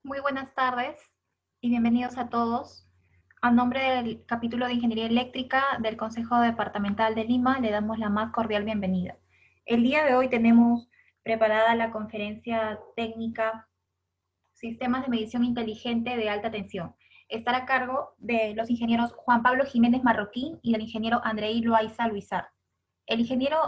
Muy buenas tardes y bienvenidos a todos. A nombre del capítulo de Ingeniería Eléctrica del Consejo Departamental de Lima, le damos la más cordial bienvenida. El día de hoy tenemos preparada la conferencia técnica Sistemas de Medición Inteligente de Alta Tensión. Estará a cargo de los ingenieros Juan Pablo Jiménez Marroquín y del ingeniero Andrei Loaiza Luisar. El ingeniero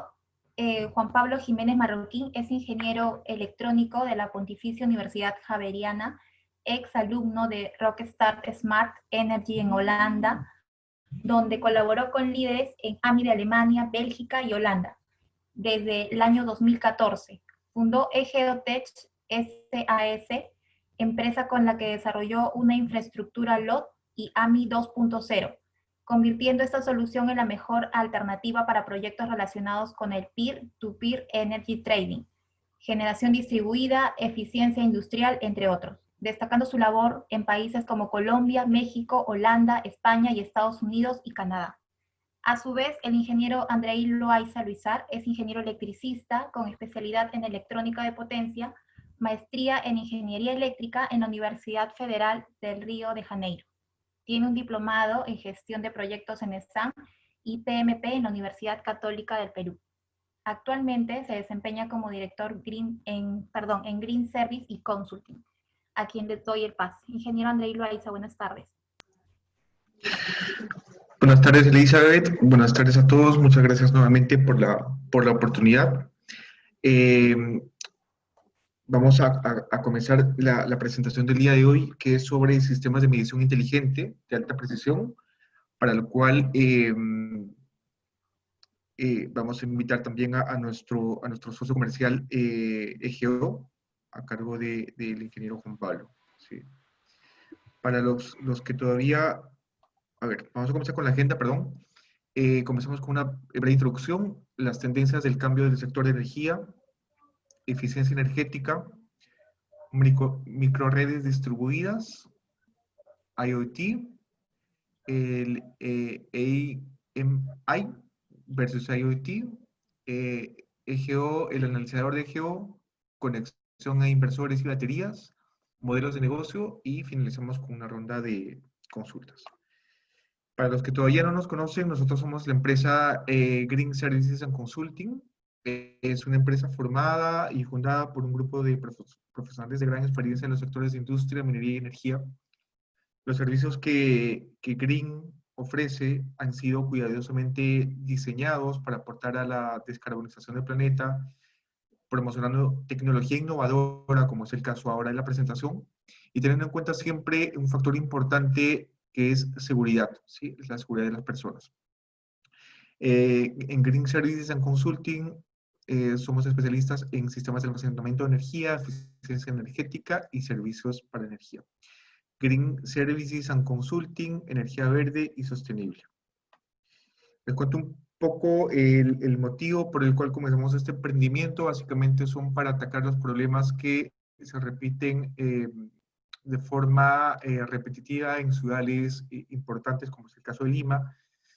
Juan Pablo Jiménez Marroquín es ingeniero electrónico de la Pontificia Universidad Javeriana, ex alumno de Rockstart Smart Energy en Holanda, donde colaboró con líderes en AMI de Alemania, Bélgica y Holanda. Desde el año 2014 fundó Geotech SAS, empresa con la que desarrolló una infraestructura LOT y AMI 2.0, convirtiendo esta solución en la mejor alternativa para proyectos relacionados con el Peer-to-Peer Energy Trading, generación distribuida, eficiencia industrial, entre otros, destacando su labor en países como Colombia, México, Holanda, España y Estados Unidos y Canadá. A su vez, el ingeniero Andrei Loaiza Luisar es ingeniero electricista con especialidad en electrónica de potencia, maestría en ingeniería eléctrica en la Universidad Federal del Río de Janeiro. Tiene un diplomado en gestión de proyectos en SAM y PMP en la Universidad Católica del Perú. Actualmente se desempeña como director en Green Service y Consulting, a quien le doy el pase. Ingeniero Andrei Loaiza, buenas tardes. Buenas tardes, Elizabeth. Buenas tardes a todos. Muchas gracias nuevamente por la oportunidad. Vamos a comenzar la presentación del día de hoy, que es sobre sistemas de medición inteligente de alta precisión, para lo cual vamos a invitar también a nuestro socio comercial EGO, a cargo del ingeniero Juan Pablo. ¿Sí? Para los que todavía... A ver, vamos a comenzar con la agenda, perdón. Comenzamos con una breve introducción, las tendencias del cambio del sector de energía, eficiencia energética, microredes distribuidas, IoT, el AMI versus IoT, EGO, el analizador de EGO, conexión a inversores y baterías, modelos de negocio, y finalizamos con una ronda de consultas. Para los que todavía no nos conocen, nosotros somos la empresa Green Services and Consulting. Es una empresa formada y fundada por un grupo de profesionales de gran experiencia en los sectores de industria, minería y energía. Los servicios que Green ofrece han sido cuidadosamente diseñados para aportar a la descarbonización del planeta, promocionando tecnología innovadora, como es el caso ahora en la presentación, y teniendo en cuenta siempre un factor importante que es seguridad, ¿sí? Es la seguridad de las personas. En Green Services and Consulting somos especialistas en sistemas de almacenamiento de energía, eficiencia energética y servicios para energía. Green Services and Consulting, energía verde y sostenible. Les cuento un poco el motivo por el cual comenzamos este emprendimiento. Básicamente son para atacar los problemas que se repiten de forma repetitiva en ciudades importantes, como es el caso de Lima.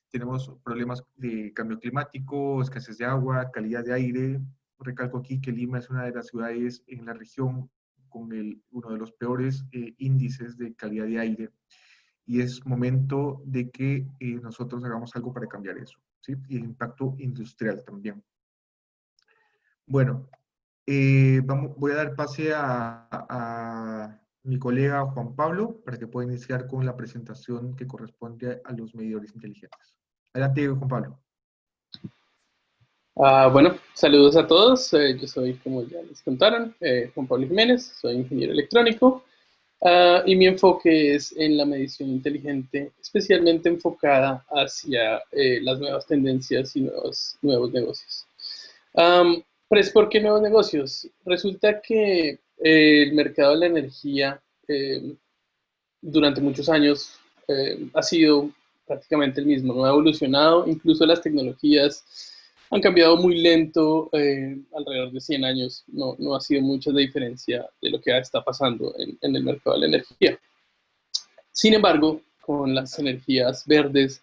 Tenemos problemas de cambio climático, escasez de agua, calidad de aire. Recalco aquí que Lima es una de las ciudades en la región con uno de los peores índices de calidad de aire. Y es momento de que nosotros hagamos algo para cambiar eso, ¿sí? Y el impacto industrial también. Bueno, voy a dar pase a mi colega Juan Pablo para que pueda iniciar con la presentación que corresponde a los medidores inteligentes. Adelante, Juan Pablo. Bueno, saludos a todos. Yo soy, como ya les contaron, Juan Pablo Jiménez, soy ingeniero electrónico, y mi enfoque es en la medición inteligente, especialmente enfocada hacia las nuevas tendencias y nuevos negocios. Pues, ¿por qué nuevos negocios? Resulta que el mercado de la energía durante muchos años ha sido prácticamente el mismo, no ha evolucionado, incluso las tecnologías han cambiado muy lento, alrededor de 100 años, no ha sido mucha la diferencia de lo que está pasando en el mercado de la energía. Sin embargo, con las energías verdes,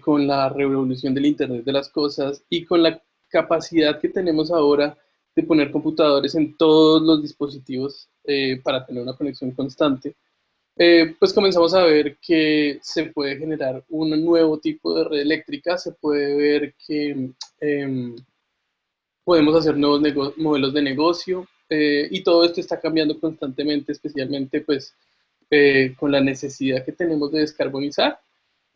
con la revolución del Internet de las cosas y con la capacidad que tenemos ahora de poner computadores en todos los dispositivos para tener una conexión constante, pues comenzamos a ver que se puede generar un nuevo tipo de red eléctrica, se puede ver que podemos hacer nuevos modelos de negocio, y todo esto está cambiando constantemente, especialmente pues con la necesidad que tenemos de descarbonizar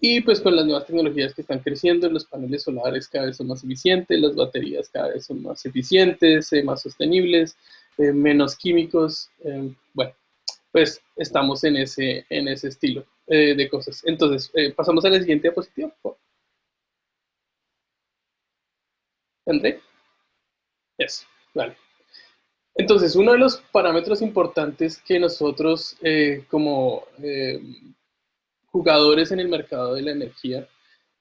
y pues con las nuevas tecnologías que están creciendo. Los paneles solares cada vez son más eficientes, las baterías cada vez son más eficientes, más sostenibles, menos químicos. Bueno, pues estamos en ese estilo de cosas. Entonces, pasamos a la siguiente diapositiva, por favor. André. Yes, vale. Entonces, uno de los parámetros importantes que nosotros como jugadores en el mercado de la energía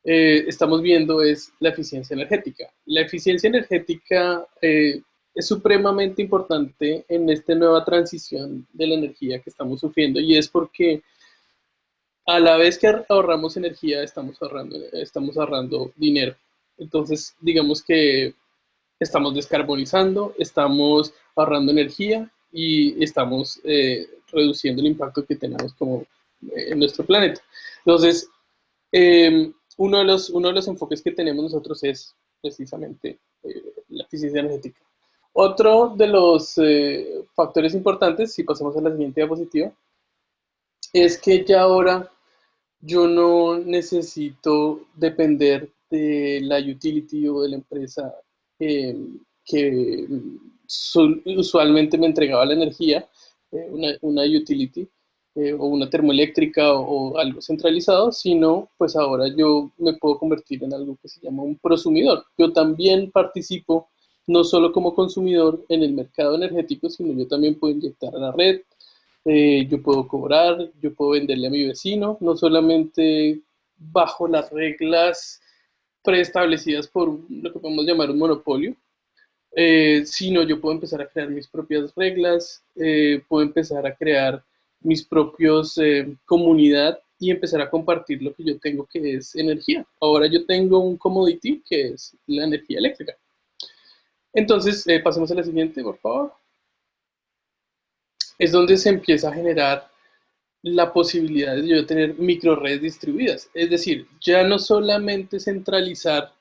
estamos viendo es la eficiencia energética. La eficiencia energética es supremamente importante en esta nueva transición de la energía que estamos sufriendo, y es porque a la vez que ahorramos energía, estamos ahorrando dinero. Entonces, digamos que estamos descarbonizando, estamos ahorrando energía y estamos reduciendo el impacto que tenemos como en nuestro planeta. Entonces, uno de los enfoques que tenemos nosotros es precisamente la eficiencia energética. Otro de los factores importantes, si pasamos a la siguiente diapositiva, es que ya ahora yo no necesito depender de la utility o de la empresa eh, que usualmente me entregaba la energía, una utility o una termoeléctrica o algo centralizado, sino pues ahora yo me puedo convertir en algo que se llama un prosumidor. Yo también participo no solo como consumidor en el mercado energético, sino yo también puedo inyectar a la red, yo puedo cobrar, yo puedo venderle a mi vecino, no solamente bajo las reglas preestablecidas por lo que podemos llamar un monopolio, sino yo puedo empezar a crear mis propias reglas, puedo empezar a crear mis propios comunidad y empezar a compartir lo que yo tengo, que es energía. Ahora yo tengo un commodity que es la energía eléctrica. Entonces, pasemos a la siguiente, por favor. Es donde se empieza a generar la posibilidad de yo tener microredes distribuidas. Es decir, ya no solamente centralizar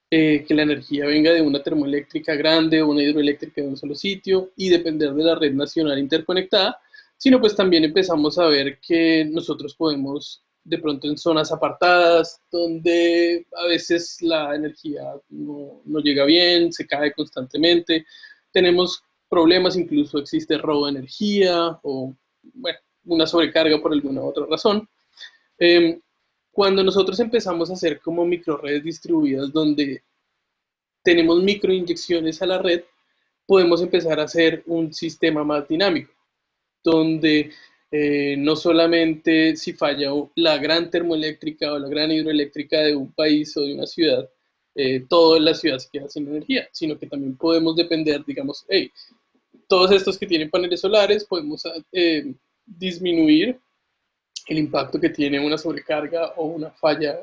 que la energía venga de una termoeléctrica grande o una hidroeléctrica de un solo sitio y depender de la red nacional interconectada, sino pues también empezamos a ver que nosotros podemos de pronto en zonas apartadas donde a veces la energía no llega bien, se cae constantemente, tenemos problemas, incluso existe robo de energía o bueno, una sobrecarga por alguna otra razón. Eh, Cuando nosotros empezamos a hacer como microredes distribuidas donde tenemos microinyecciones a la red, podemos empezar a hacer un sistema más dinámico, donde no solamente si falla la gran termoeléctrica o la gran hidroeléctrica de un país o de una ciudad, toda la ciudad se queda sin energía, sino que también podemos depender, digamos, hey, todos estos que tienen paneles solares, podemos disminuir el impacto que tiene una sobrecarga o una falla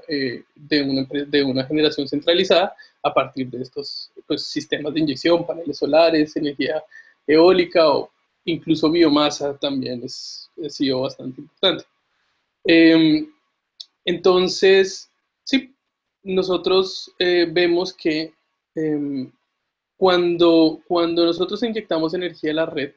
de una generación centralizada a partir de estos pues, sistemas de inyección, paneles solares, energía eólica o incluso biomasa también ha sido bastante importante. Eh, entonces, sí, nosotros vemos que cuando nosotros inyectamos energía a la red,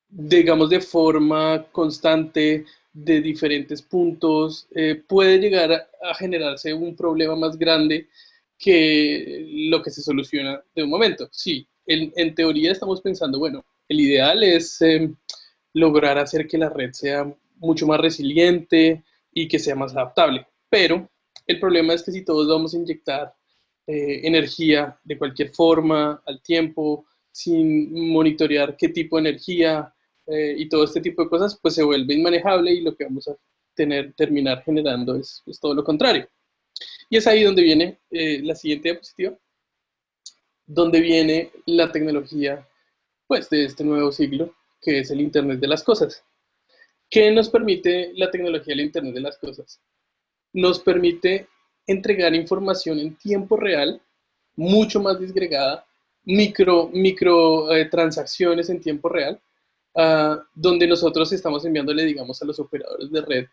digamos de forma constante, de diferentes puntos, puede llegar a generarse un problema más grande que lo que se soluciona de un momento. Sí, en teoría estamos pensando, bueno, el ideal es lograr hacer que la red sea mucho más resiliente y que sea más adaptable, pero el problema es que si todos vamos a inyectar energía de cualquier forma, al tiempo, sin monitorear qué tipo de energía, y todo este tipo de cosas, pues se vuelve inmanejable y lo que vamos a terminar generando es todo lo contrario. Y es ahí donde viene la siguiente diapositiva, donde viene la tecnología pues, de este nuevo siglo, que es el Internet de las Cosas. ¿Qué nos permite la tecnología del Internet de las Cosas? Nos permite entregar información en tiempo real, mucho más disgregada, micro transacciones en tiempo real, donde nosotros estamos enviándole, digamos, a los operadores de red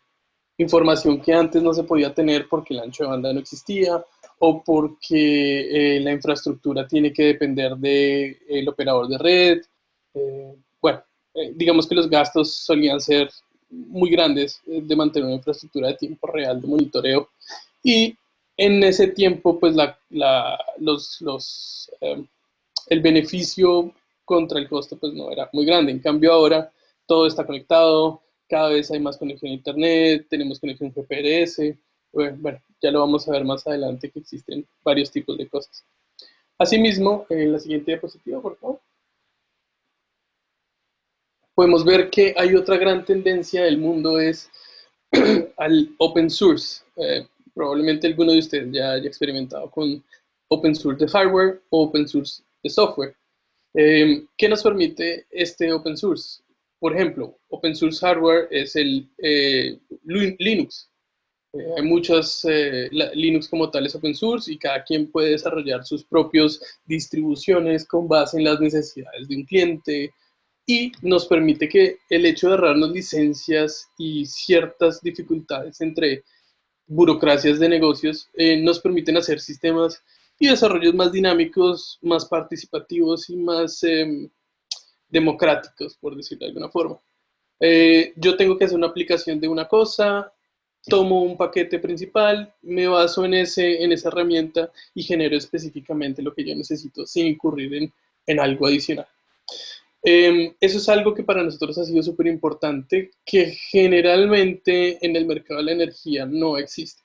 información que antes no se podía tener porque el ancho de banda no existía o porque la infraestructura tiene que depender del operador de red. Bueno, digamos que los gastos solían ser muy grandes de mantener una infraestructura de tiempo real de monitoreo y en ese tiempo pues el beneficio contra el costo pues no era muy grande. En cambio ahora todo está conectado, cada vez hay más conexión a internet, tenemos conexión GPRS, bueno, ya lo vamos a ver más adelante que existen varios tipos de cosas. Asimismo, en la siguiente diapositiva, por favor, podemos ver que hay otra gran tendencia del mundo es al open source. Probablemente alguno de ustedes ya haya experimentado con open source de hardware o open source de software. ¿Qué nos permite este open source? Por ejemplo, open source hardware es el Linux. Hay muchas Linux como tal es open source y cada quien puede desarrollar sus propias distribuciones con base en las necesidades de un cliente y nos permite que el hecho de ahorrarnos licencias y ciertas dificultades entre burocracias de negocios nos permiten hacer sistemas y desarrollos más dinámicos, más participativos y más democráticos, por decirlo de alguna forma. Yo tengo que hacer una aplicación de una cosa, tomo un paquete principal, me baso en esa herramienta y genero específicamente lo que yo necesito sin incurrir en algo adicional. Eso es algo que para nosotros ha sido súper importante, que generalmente en el mercado de la energía no existe.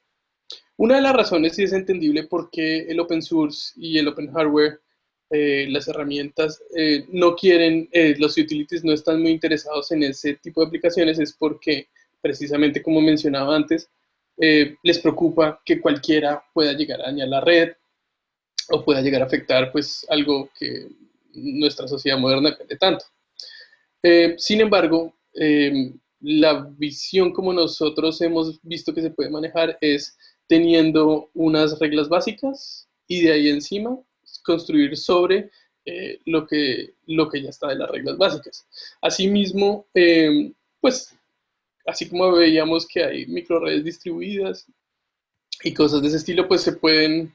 Una de las razones, y es entendible por qué el open source y el open hardware, las herramientas no quieren, los utilities no están muy interesados en ese tipo de aplicaciones, es porque precisamente como mencionaba antes, les preocupa que cualquiera pueda llegar a dañar la red o pueda llegar a afectar pues algo que nuestra sociedad moderna depende tanto. Sin embargo, la visión como nosotros hemos visto que se puede manejar es teniendo unas reglas básicas y de ahí encima construir sobre lo que ya está de las reglas básicas. Asimismo, pues así como veíamos que hay microredes distribuidas y cosas de ese estilo, pues se pueden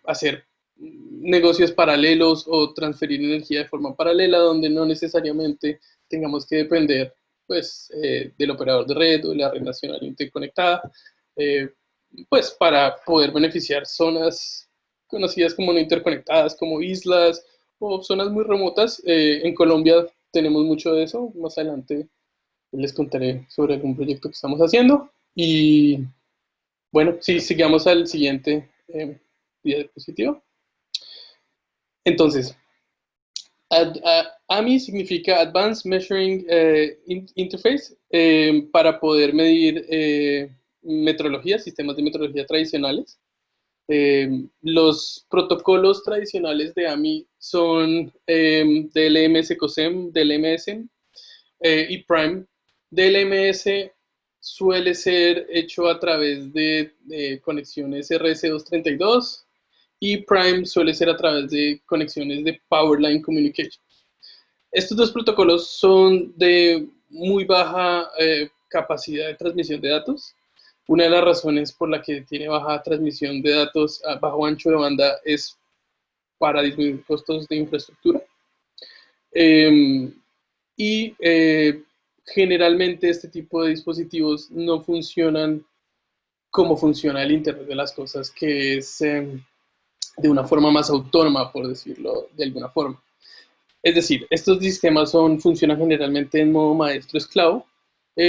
hacer negocios paralelos o transferir energía de forma paralela donde no necesariamente tengamos que depender pues del operador de red o de la red nacional interconectada pues para poder beneficiar zonas conocidas como no interconectadas como islas o zonas muy remotas. En Colombia tenemos mucho de eso, más adelante les contaré sobre algún proyecto que estamos haciendo y bueno, si sigamos al siguiente diapositiva. Entonces, AMI significa Advanced Measuring Interface para poder medir metrología, sistemas de metrología tradicionales. Los protocolos tradicionales de AMI son DLMS, COSEM, DLMS y Prime. DLMS suele ser hecho a través de conexiones RS232 y Prime suele ser a través de conexiones de Powerline Communication. Estos dos protocolos son de muy baja capacidad de transmisión de datos, Una de las razones por la que tiene baja transmisión de datos a bajo ancho de banda es para disminuir costos de infraestructura. Y generalmente este tipo de dispositivos no funcionan como funciona el Internet de las Cosas, que es de una forma más autónoma, por decirlo de alguna forma. Es decir, estos sistemas funcionan generalmente en modo maestro-esclavo,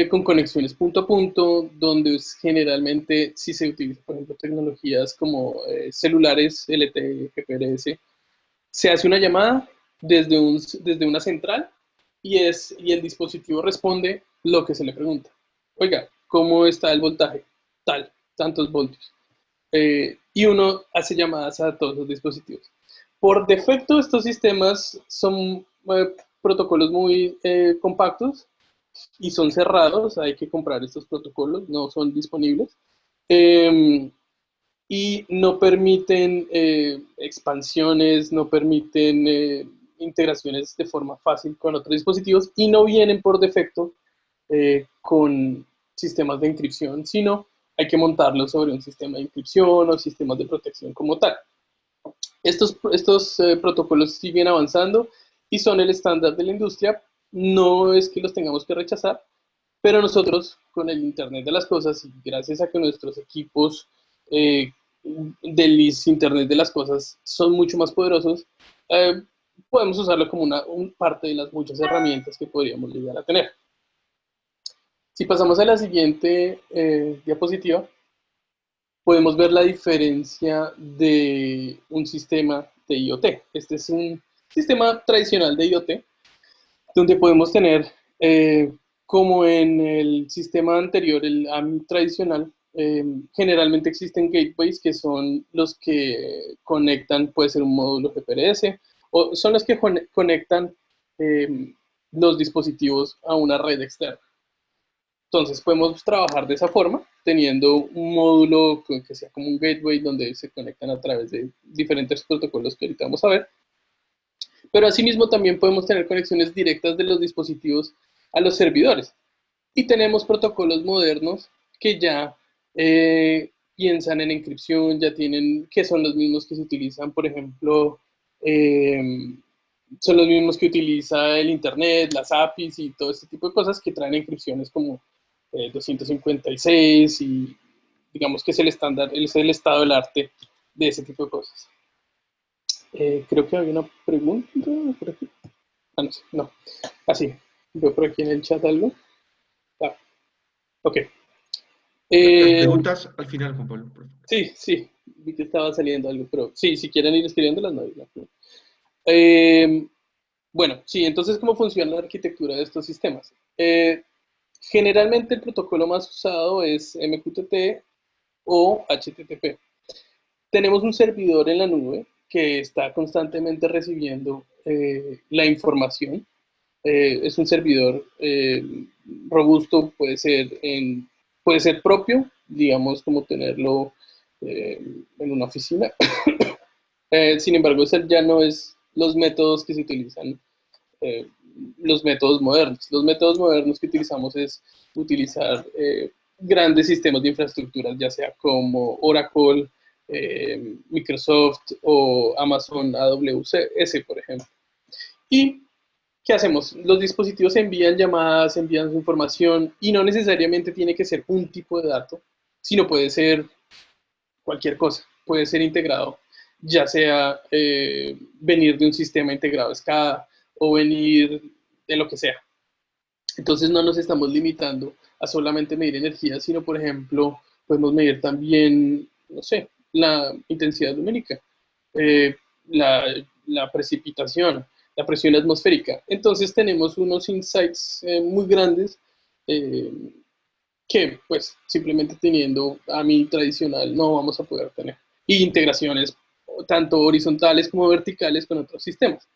con conexiones punto a punto, donde generalmente si se utiliza, por ejemplo, tecnologías como celulares, LTE, GPRS, se hace una llamada desde una central y el dispositivo responde lo que se le pregunta. Oiga, ¿cómo está el voltaje? Tal, tantos voltios. Y uno hace llamadas a todos los dispositivos. Por defecto, estos sistemas son protocolos muy compactos y son cerrados. Hay que comprar estos protocolos, no son disponibles. Y no permiten expansiones, no permiten integraciones de forma fácil con otros dispositivos y no vienen por defecto con sistemas de encripción, sino hay que montarlos sobre un sistema de encripción o sistemas de protección como tal. Estos protocolos siguen avanzando y son el estándar de la industria. No es que los tengamos que rechazar, pero nosotros con el Internet de las Cosas y gracias a que nuestros equipos eh, del Internet de las Cosas son mucho más poderosos, podemos usarlo como una parte de las muchas herramientas que podríamos llegar a tener. Si pasamos a la siguiente diapositiva, podemos ver la diferencia de un sistema de IoT. Este es un sistema tradicional de IoT, donde podemos tener, como en el sistema anterior, el AMI tradicional, generalmente existen gateways que son los que conectan, puede ser un módulo GPRS, o son los que conectan los dispositivos a una red externa. Entonces podemos trabajar de esa forma, teniendo un módulo que sea como un gateway donde se conectan a través de diferentes protocolos que ahorita vamos a ver. Pero asimismo también podemos tener conexiones directas de los dispositivos a los servidores. Y tenemos protocolos modernos que ya piensan en encripción, ya tienen, que son los mismos que se utilizan, por ejemplo, son los mismos que utiliza el Internet, las APIs y todo este tipo de cosas que traen encripciones como 256 y digamos que es el estándar, es el estado del arte de ese tipo de cosas. Creo que había una pregunta por aquí. Ah, no sé, no. Así, veo por aquí en el chat algo. Ah, ok. Las preguntas al final, Juan Pablo, por favor. Sí, sí, vi que estaba saliendo algo, pero sí, si quieren ir escribiéndolas, no hay problema. Bueno, sí, entonces, ¿cómo funciona la arquitectura de estos sistemas? Generalmente el protocolo más usado es MQTT o HTTP. Tenemos un servidor en la nube que está constantemente recibiendo la información. Es un servidor robusto, puede ser propio, digamos como tenerlo en una oficina. Sin embargo, ese ya no es los métodos que se utilizan, eh, los métodos modernos. Los métodos modernos que utilizamos es utilizar grandes sistemas de infraestructuras, ya sea como Oracle, Microsoft o Amazon AWS, por ejemplo. ¿Y qué hacemos? Los dispositivos envían llamadas, envían su información y no necesariamente tiene que ser un tipo de dato, sino puede ser cualquier cosa, puede ser integrado, ya sea venir de un sistema integrado SCADA o venir de lo que sea. Entonces no nos estamos limitando a solamente medir energía, sino por ejemplo podemos medir también, no sé, la intensidad lumínica, eh, la, la precipitación, la presión atmosférica. Entonces tenemos unos insights muy grandes eh, que pues simplemente teniendo AMI tradicional no vamos a poder tener. Y integraciones tanto horizontales como verticales con otros sistemas.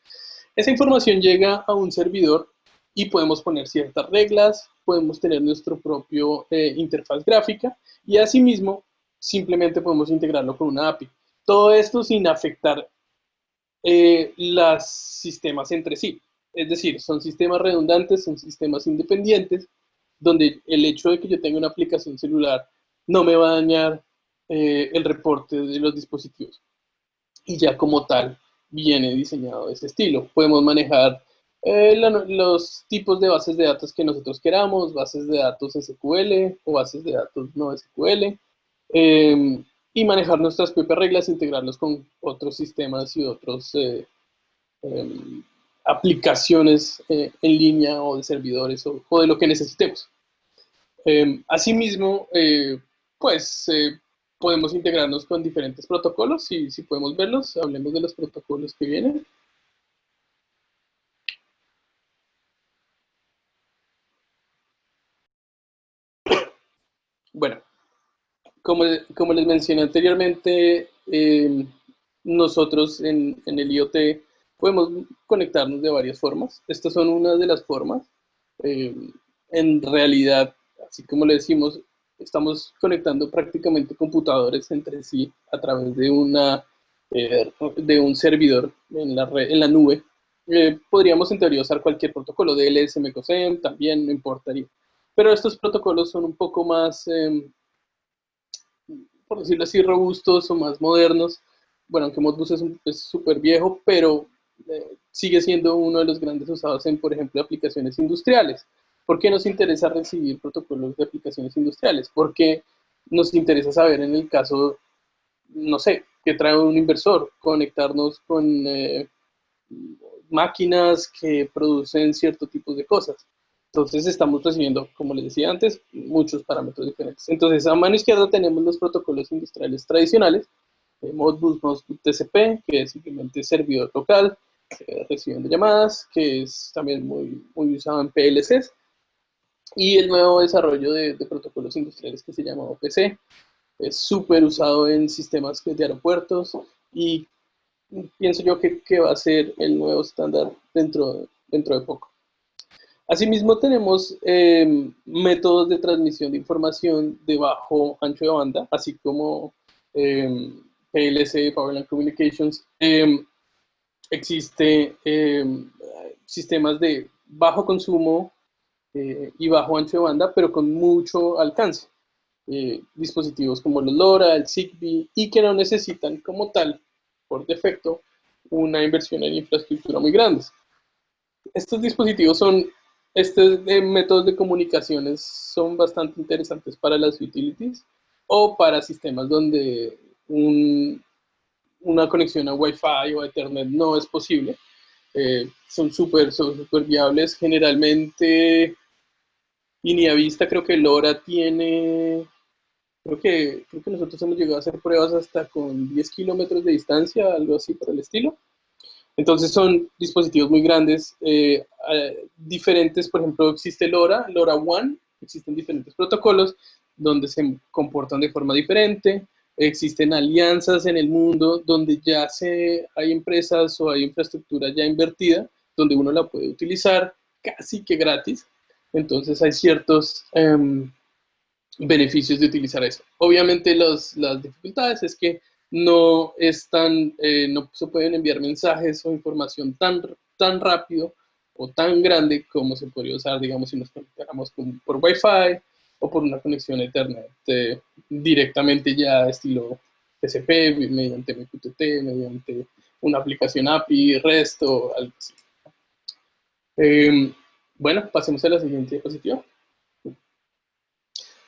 Esa información llega a un servidor y podemos poner ciertas reglas, podemos tener nuestro propio interfaz gráfica y asimismo simplemente podemos integrarlo con una API. Todo esto sin afectar los sistemas entre sí. Es decir, son sistemas redundantes, son sistemas independientes, donde el hecho de que yo tenga una aplicación celular no me va a dañar el reporte de los dispositivos. Y ya como tal viene diseñado ese estilo. Podemos manejar los tipos de bases de datos que nosotros queramos, bases de datos SQL o bases de datos no SQL, y manejar nuestras propias reglas, integrarlos con otros sistemas y otros aplicaciones en línea o de servidores o de lo que necesitemos. Asimismo, pues podemos integrarnos con diferentes protocolos y si podemos verlos, hablemos de los protocolos que vienen. Bueno, como les mencioné anteriormente, nosotros en el IoT podemos conectarnos de varias formas. Estas son una de las formas. En realidad, así como le decimos, estamos conectando prácticamente computadores entre sí a través de de un servidor en la nube. Podríamos en teoría usar cualquier protocolo, DLS, MECOSEM, también no importaría. Pero estos protocolos son un poco más, por decirlo así, robustos o más modernos. Bueno, aunque Modbus es súper viejo, pero sigue siendo uno de los grandes usados en, por ejemplo, aplicaciones industriales. ¿Por qué nos interesa recibir protocolos de aplicaciones industriales? Porque nos interesa saber en el caso, no sé, que trae un inversor, conectarnos con máquinas que producen ciertos tipos de cosas. Entonces estamos recibiendo, como les decía antes, muchos parámetros diferentes. Entonces a mano izquierda tenemos los protocolos industriales tradicionales, Modbus, Modbus TCP, que es simplemente servidor local, recibiendo llamadas, que es también muy usado en PLCs, y el nuevo desarrollo de protocolos industriales que se llama OPC, es súper usado en sistemas de aeropuertos y pienso yo que va a ser el nuevo estándar dentro de poco. Asimismo tenemos métodos de transmisión de información de bajo ancho de banda, así como PLC, Power Line Communications. Existe sistemas de bajo consumo y bajo ancho de banda, pero con mucho alcance. Dispositivos como los LoRa, el Zigbee, y que no necesitan como tal, por defecto, una inversión en infraestructura muy grande. Estos dispositivos estos métodos de comunicaciones son bastante interesantes para las utilities o para sistemas donde una conexión a Wi-Fi o a Ethernet no es posible. Son súper viables. Generalmente, Vista, creo que LoRa tiene, creo que nosotros hemos llegado a hacer pruebas hasta con 10 kilómetros de distancia, algo así por el estilo. Entonces son dispositivos muy grandes, diferentes. Por ejemplo, existe LoRa One, existen diferentes protocolos donde se comportan de forma diferente. Existen alianzas en el mundo donde ya hay empresas o hay infraestructura ya invertida, donde uno la puede utilizar casi que gratis. Entonces hay ciertos beneficios de utilizar eso. Obviamente las dificultades es que no se pueden enviar mensajes o información tan rápido o tan grande como se podría usar, digamos, si nos conectáramos por Wi-Fi o por una conexión a Ethernet directamente ya estilo TCP, mediante MQTT, mediante una aplicación API, REST o algo así. Bueno, pasemos a la siguiente diapositiva.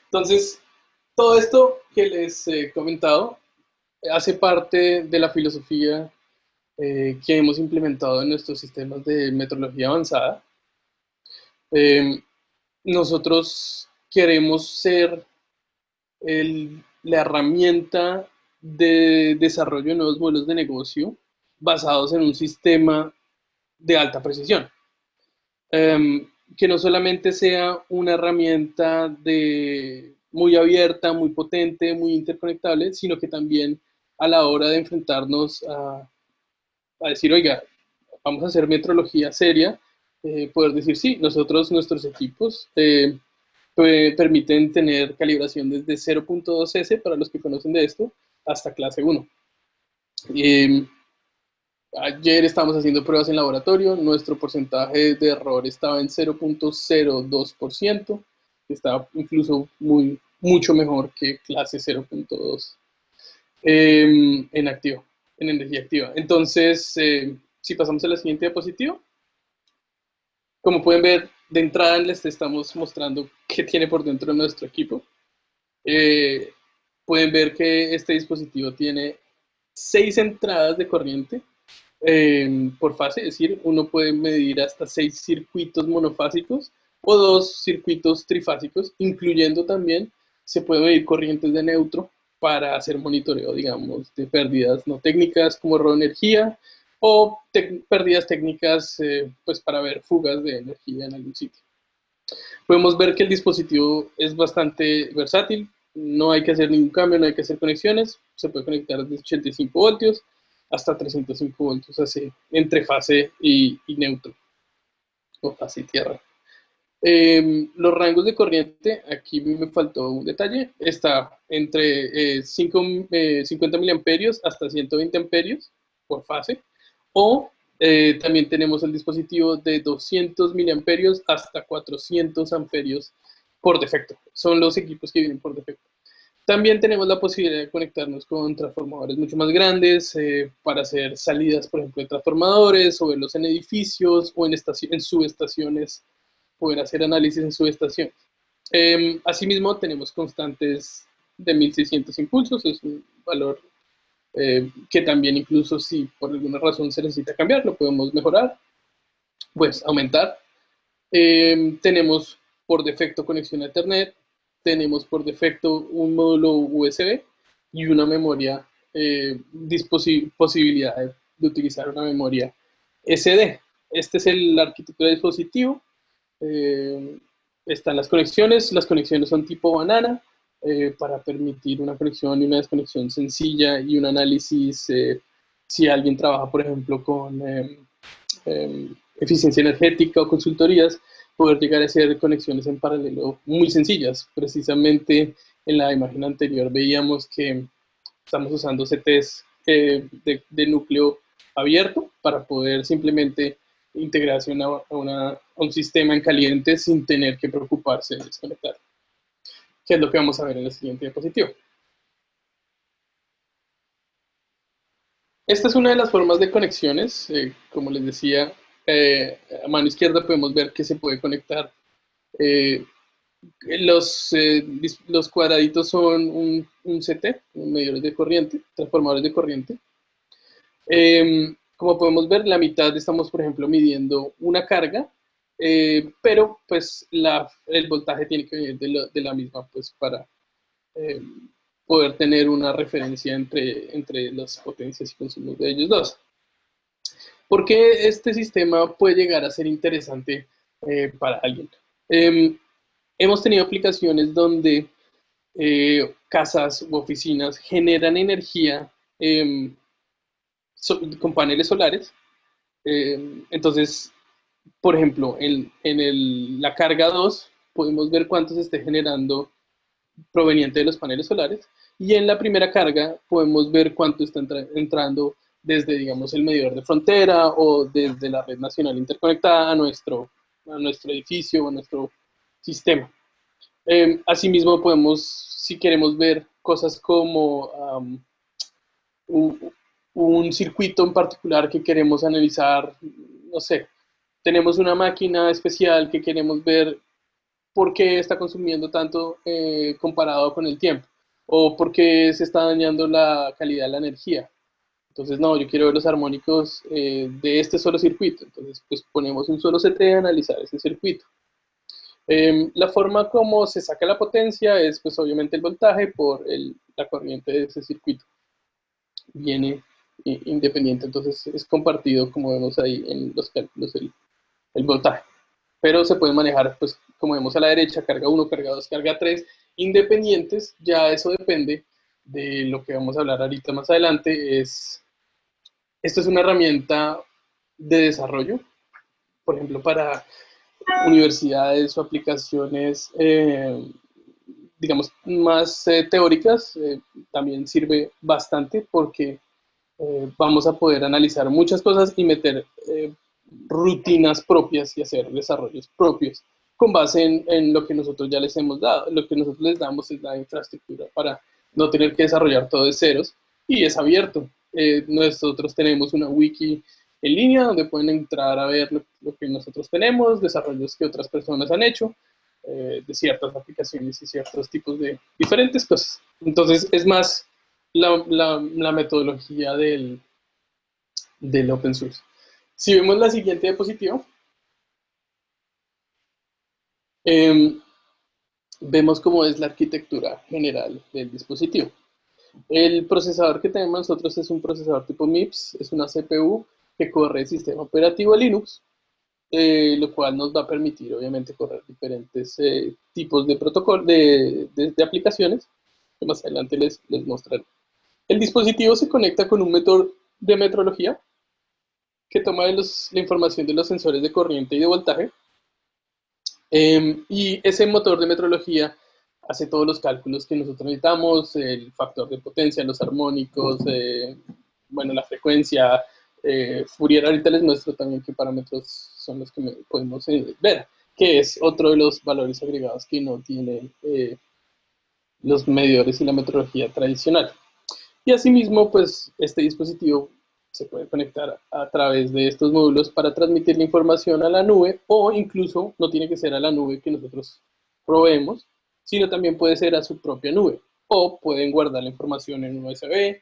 Entonces, todo esto que les he comentado hace parte de la filosofía que hemos implementado en nuestros sistemas de metrología avanzada. Nosotros queremos ser la herramienta de desarrollo de nuevos modelos de negocio basados en un sistema de alta precisión. Que no solamente sea una herramienta muy abierta, muy potente, muy interconectable, sino que también a la hora de enfrentarnos a decir, oiga, vamos a hacer metrología seria, poder decir, sí, nuestros equipos permiten tener calibración desde 0.2 S, para los que conocen de esto, hasta clase 1. Ayer estábamos haciendo pruebas en laboratorio, nuestro porcentaje de error estaba en 0.02%, que estaba incluso muy mucho mejor que clase 0.2 en activo, en energía activa. Entonces, si pasamos a la siguiente diapositiva, como pueden ver, de entrada les estamos mostrando qué tiene por dentro nuestro equipo. Pueden ver que este dispositivo tiene 6 entradas de corriente por fase, es decir, uno puede medir hasta 6 circuitos monofásicos o 2 circuitos trifásicos, incluyendo también se puede medir corrientes de neutro para hacer monitoreo, digamos, de pérdidas no técnicas como robo de energía o pérdidas técnicas pues para ver fugas de energía en algún sitio. Podemos ver que el dispositivo es bastante versátil, no hay que hacer ningún cambio, no hay que hacer conexiones, se puede conectar desde 85 voltios hasta 305 voltios, así, entre fase y neutro, o fase y tierra. Los rangos de corriente, aquí me faltó un detalle, está entre 50 miliamperios hasta 120 amperios por fase, o también tenemos el dispositivo de 200 miliamperios hasta 400 amperios por defecto. Son los equipos que vienen por defecto. También tenemos la posibilidad de conectarnos con transformadores mucho más grandes para hacer salidas, por ejemplo, de transformadores o verlos en edificios o en subestaciones, poder hacer análisis en subestaciones. Asimismo, tenemos constantes de 1600 impulsos, es un valor que también incluso si por alguna razón se necesita cambiar, lo podemos mejorar, pues aumentar. Tenemos por defecto conexión a Ethernet, tenemos por defecto un módulo USB y una memoria, posibilidad de utilizar una memoria SD. Esta es la arquitectura del dispositivo. Están las conexiones son tipo banana, para permitir una conexión y una desconexión sencilla y un análisis, si alguien trabaja, por ejemplo, con eficiencia energética o consultorías, poder llegar a hacer conexiones en paralelo muy sencillas. Precisamente en la imagen anterior veíamos que estamos usando CTs de núcleo abierto para poder simplemente integrarse a un sistema en caliente sin tener que preocuparse de desconectar, que es lo que vamos a ver en el siguiente diapositivo. Esta es una de las formas de conexiones, como les decía, a mano izquierda podemos ver que se puede conectar. Los cuadraditos son un CT, un medidor de corriente, transformadores de corriente. Como podemos ver, la mitad estamos, por ejemplo, midiendo una carga, pero pues el voltaje tiene que venir de la misma, pues para poder tener una referencia entre las potencias y consumos de ellos dos. ¿Por qué este sistema puede llegar a ser interesante para alguien? Hemos tenido aplicaciones donde casas u oficinas generan energía con paneles solares. Entonces, por ejemplo, en la carga 2 podemos ver cuánto se esté generando proveniente de los paneles solares, y en la primera carga podemos ver cuánto está entrando desde, digamos, el medidor de frontera o desde la red nacional interconectada a nuestro edificio o a nuestro sistema. Asimismo, podemos, si queremos ver cosas como un circuito en particular que queremos analizar, no sé, tenemos una máquina especial que queremos ver por qué está consumiendo tanto comparado con el tiempo, o por qué se está dañando la calidad de la energía. Entonces, no, yo quiero ver los armónicos de este solo circuito. Entonces, pues ponemos un solo CT a analizar ese circuito. La forma como se saca la potencia es, pues obviamente, el voltaje por la corriente de ese circuito. Viene independiente, entonces es compartido, como vemos ahí en los cálculos, el voltaje. Pero se pueden manejar, pues, como vemos a la derecha, carga 1, carga 2, carga 3, independientes. Ya eso depende de lo que vamos a hablar ahorita más adelante. Esto es una herramienta de desarrollo, por ejemplo, para universidades o aplicaciones, digamos, más teóricas. También sirve bastante porque vamos a poder analizar muchas cosas y meter rutinas propias y hacer desarrollos propios con base en lo que nosotros ya les hemos dado. Lo que nosotros les damos es la infraestructura para no tener que desarrollar todo de ceros, y es abierto. Nosotros tenemos una wiki en línea donde pueden entrar a ver lo que nosotros tenemos, desarrollos que otras personas han hecho, de ciertas aplicaciones y ciertos tipos de diferentes cosas. Entonces es más la metodología del open source. Si vemos la siguiente diapositiva, vemos cómo es la arquitectura general del dispositivo. El procesador que tenemos nosotros es un procesador tipo MIPS, es una CPU que corre el sistema operativo Linux, lo cual nos va a permitir obviamente correr diferentes tipos de protocolo, de aplicaciones, que más adelante les mostraré. El dispositivo se conecta con un método de metrología que toma la información de los sensores de corriente y de voltaje, y ese motor de metrología hace todos los cálculos que nosotros necesitamos, el factor de potencia, los armónicos, bueno, la frecuencia, Fourier. Ahorita les muestro también qué parámetros son los que podemos ver, que es otro de los valores agregados que no tienen los medidores y la metrología tradicional. Y asimismo, pues este dispositivo se puede conectar a través de estos módulos para transmitir la información a la nube, o incluso no tiene que ser a la nube que nosotros proveemos, sino también puede ser a su propia nube, o pueden guardar la información en un USB,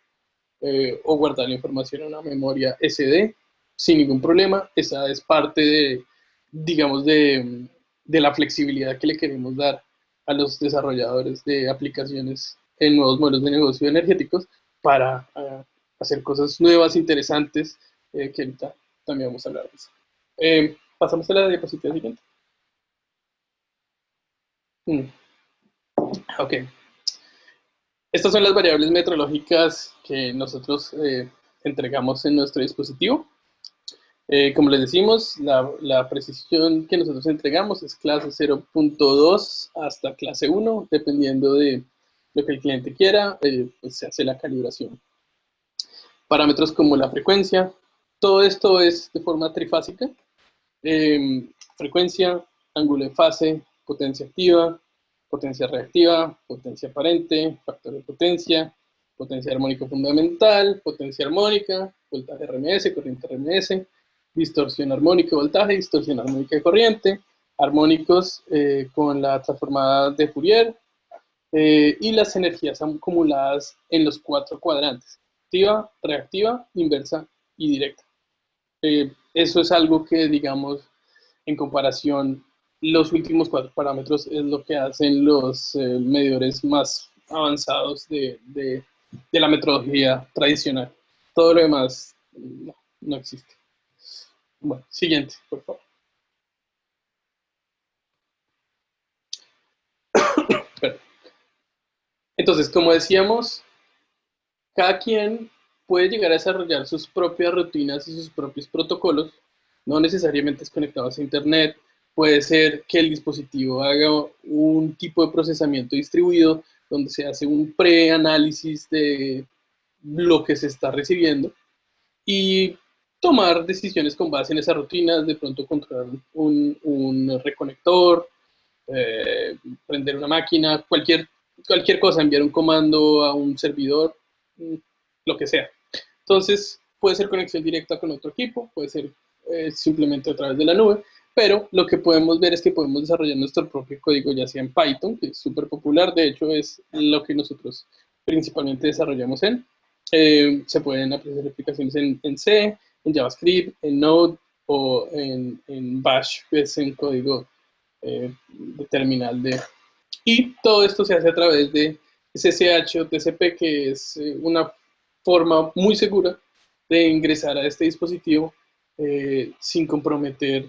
o guardar la información en una memoria SD sin ningún problema. Esa es parte de, digamos, de la flexibilidad que le queremos dar a los desarrolladores de aplicaciones en nuevos modelos de negocio energéticos para hacer cosas nuevas, interesantes, que ahorita también vamos a hablar de eso. Pasamos a la diapositiva siguiente. Ok. Estas son las variables metrológicas que nosotros entregamos en nuestro dispositivo. Como les decimos, la precisión que nosotros entregamos es clase 0.2 hasta clase 1, dependiendo de lo que el cliente quiera, pues se hace la calibración. Parámetros como la frecuencia, todo esto es de forma trifásica. Frecuencia, ángulo de fase, potencia activa, potencia reactiva, potencia aparente, factor de potencia, potencia armónico fundamental, potencia armónica, voltaje RMS, corriente RMS, distorsión armónica de voltaje, distorsión armónica de corriente, armónicos con la transformada de Fourier, y las energías acumuladas en los 4 cuadrantes: activa, reactiva, inversa y directa. Eso es algo que, digamos, en comparación, los últimos 4 parámetros es lo que hacen los medidores más avanzados de la metodología tradicional. Todo lo demás no existe. Bueno, siguiente, por favor. Entonces, como decíamos, cada quien puede llegar a desarrollar sus propias rutinas y sus propios protocolos. No necesariamente es conectados a internet. Puede ser que el dispositivo haga un tipo de procesamiento distribuido donde se hace un preanálisis de lo que se está recibiendo y tomar decisiones con base en esas rutinas, de pronto controlar un reconector, prender una máquina, cualquier cosa, enviar un comando a un servidor, lo que sea. Entonces, puede ser conexión directa con otro equipo, puede ser simplemente a través de la nube, pero lo que podemos ver es que podemos desarrollar nuestro propio código, ya sea en Python, que es súper popular. De hecho es lo que nosotros principalmente desarrollamos en. Se pueden hacer aplicaciones en C, en JavaScript, en Node o en Bash, que es en código de terminal de... Y todo esto se hace a través de SSH o TCP, que es una forma muy segura de ingresar a este dispositivo sin comprometer,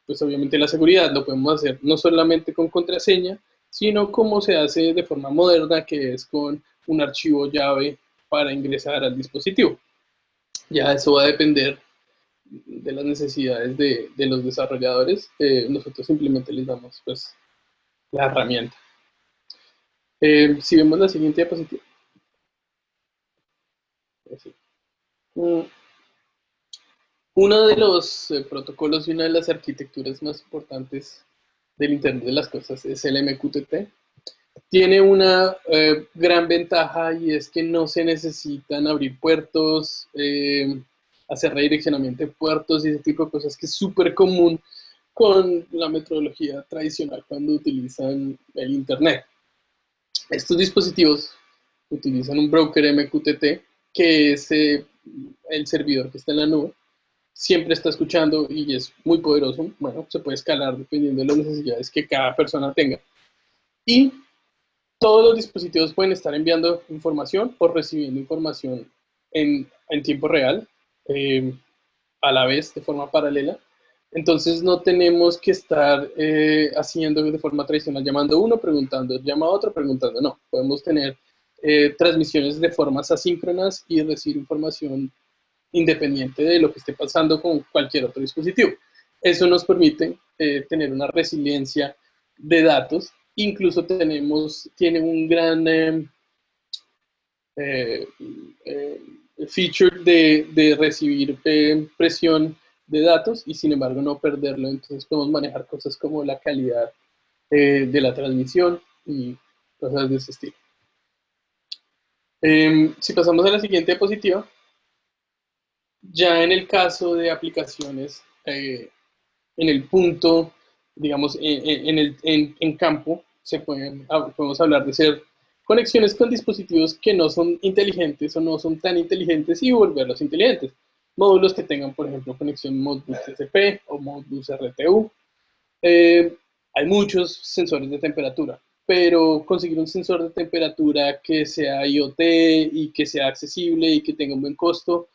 pues obviamente, la seguridad. Lo podemos hacer no solamente con contraseña, sino como se hace de forma moderna, que es con un archivo llave para ingresar al dispositivo. Ya eso va a depender de las necesidades de los desarrolladores. Nosotros simplemente les damos, pues, la herramienta. Si vemos la siguiente diapositiva. Uno de los protocolos y una de las arquitecturas más importantes del Internet de las Cosas es el MQTT. Tiene una gran ventaja y es que no se necesitan abrir puertos, hacer redireccionamiento de puertos y ese tipo de cosas que es súper común con la metodología tradicional cuando utilizan el Internet. Estos dispositivos utilizan un broker MQTT, que es el servidor que está en la nube. Siempre está escuchando y es muy poderoso. Bueno, se puede escalar dependiendo de las necesidades que cada persona tenga. Y todos los dispositivos pueden estar enviando información o recibiendo información en tiempo real, a la vez, de forma paralela. Entonces no tenemos que estar haciendo de forma tradicional, llamando a uno, preguntando, llama a otro, preguntando. No, podemos tener transmisiones de formas asíncronas y recibir información independiente de lo que esté pasando con cualquier otro dispositivo. Eso nos permite tener una resiliencia de datos. Incluso tiene un gran feature de recibir presión de datos y sin embargo no perderlo. Entonces podemos manejar cosas como la calidad de la transmisión y cosas de ese estilo. Si pasamos a la siguiente diapositiva, ya en el caso de aplicaciones en el punto, digamos, en campo, podemos hablar de ser conexiones con dispositivos que no son inteligentes o no son tan inteligentes y volverlos inteligentes. Módulos que tengan, por ejemplo, conexión Modbus TCP o Modbus RTU. Hay muchos sensores de temperatura, pero conseguir un sensor de temperatura que sea IoT y que sea accesible y que tenga un buen costo,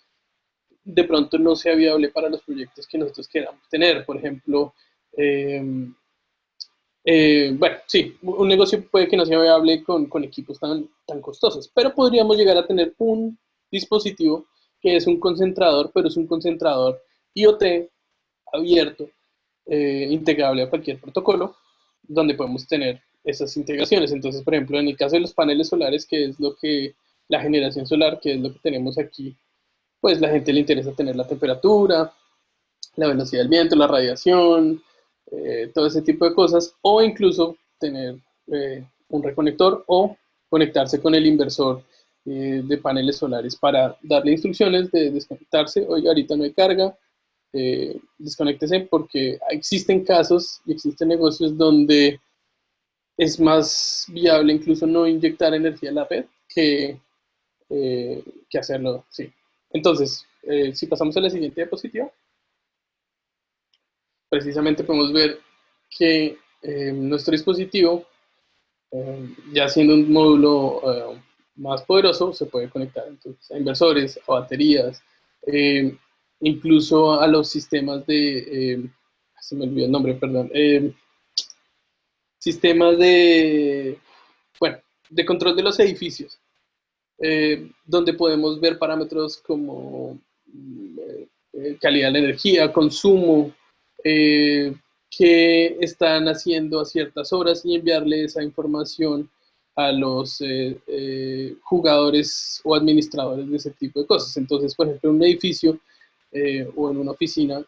de pronto no sea viable para los proyectos que nosotros queramos tener. Por ejemplo, bueno, sí, un negocio puede que no sea viable con equipos tan costosos, pero podríamos llegar a tener un dispositivo que es un concentrador, pero es un concentrador IoT abierto, integrable a cualquier protocolo, donde podemos tener esas integraciones. Entonces, por ejemplo, en el caso de los paneles solares, que es la generación solar, que es lo que tenemos aquí, pues la gente le interesa tener la temperatura, la velocidad del viento, la radiación, todo ese tipo de cosas, o incluso tener un reconector o conectarse con el inversor de paneles solares para darle instrucciones de desconectarse. Oiga, ahorita no hay carga, desconéctese, porque existen casos y existen negocios donde es más viable incluso no inyectar energía a la red que hacerlo, sí. Entonces, si pasamos a la siguiente diapositiva, precisamente podemos ver que nuestro dispositivo, ya siendo un módulo más poderoso, se puede conectar entonces a inversores, a baterías, incluso a los sistemas se me olvidó el nombre, perdón, sistemas bueno, de control de los edificios, donde podemos ver parámetros como calidad de la energía, consumo, que están haciendo a ciertas horas y enviarle esa información a los jugadores o administradores de ese tipo de cosas. Entonces, por ejemplo, en un edificio o en una oficina,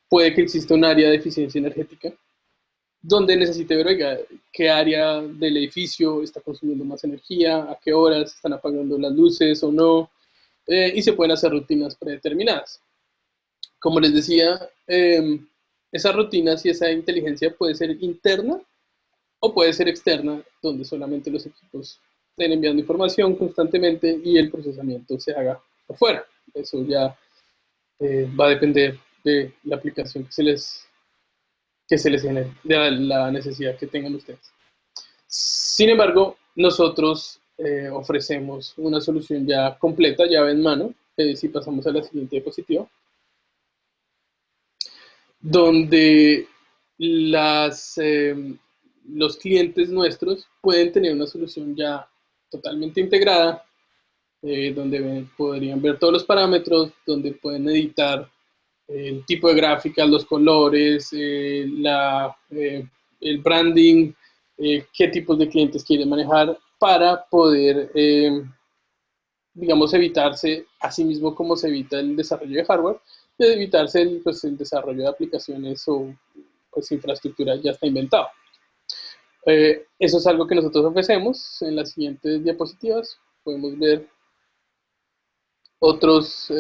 puede que exista un área de eficiencia energética donde necesite ver, oiga, qué área del edificio está consumiendo más energía, a qué horas están apagando las luces o no, y se pueden hacer rutinas predeterminadas. Como les decía, esas rutinas y esa inteligencia puede ser interna o puede ser externa, donde solamente los equipos estén enviando información constantemente y el procesamiento se haga afuera. Eso ya va a depender de la aplicación que se les genere, de la necesidad que tengan ustedes. Sin embargo, nosotros ofrecemos una solución ya completa, llave en mano, si pasamos a la siguiente diapositiva, donde los clientes nuestros pueden tener una solución ya totalmente integrada, donde podrían ver todos los parámetros, donde pueden editar el tipo de gráficas, los colores, el branding, qué tipos de clientes quieren manejar para poder, digamos, evitarse, así mismo como se evita el desarrollo de hardware, de evitarse el desarrollo de aplicaciones o pues, infraestructura ya está inventado. Eso es algo que nosotros ofrecemos. En las siguientes diapositivas podemos ver otros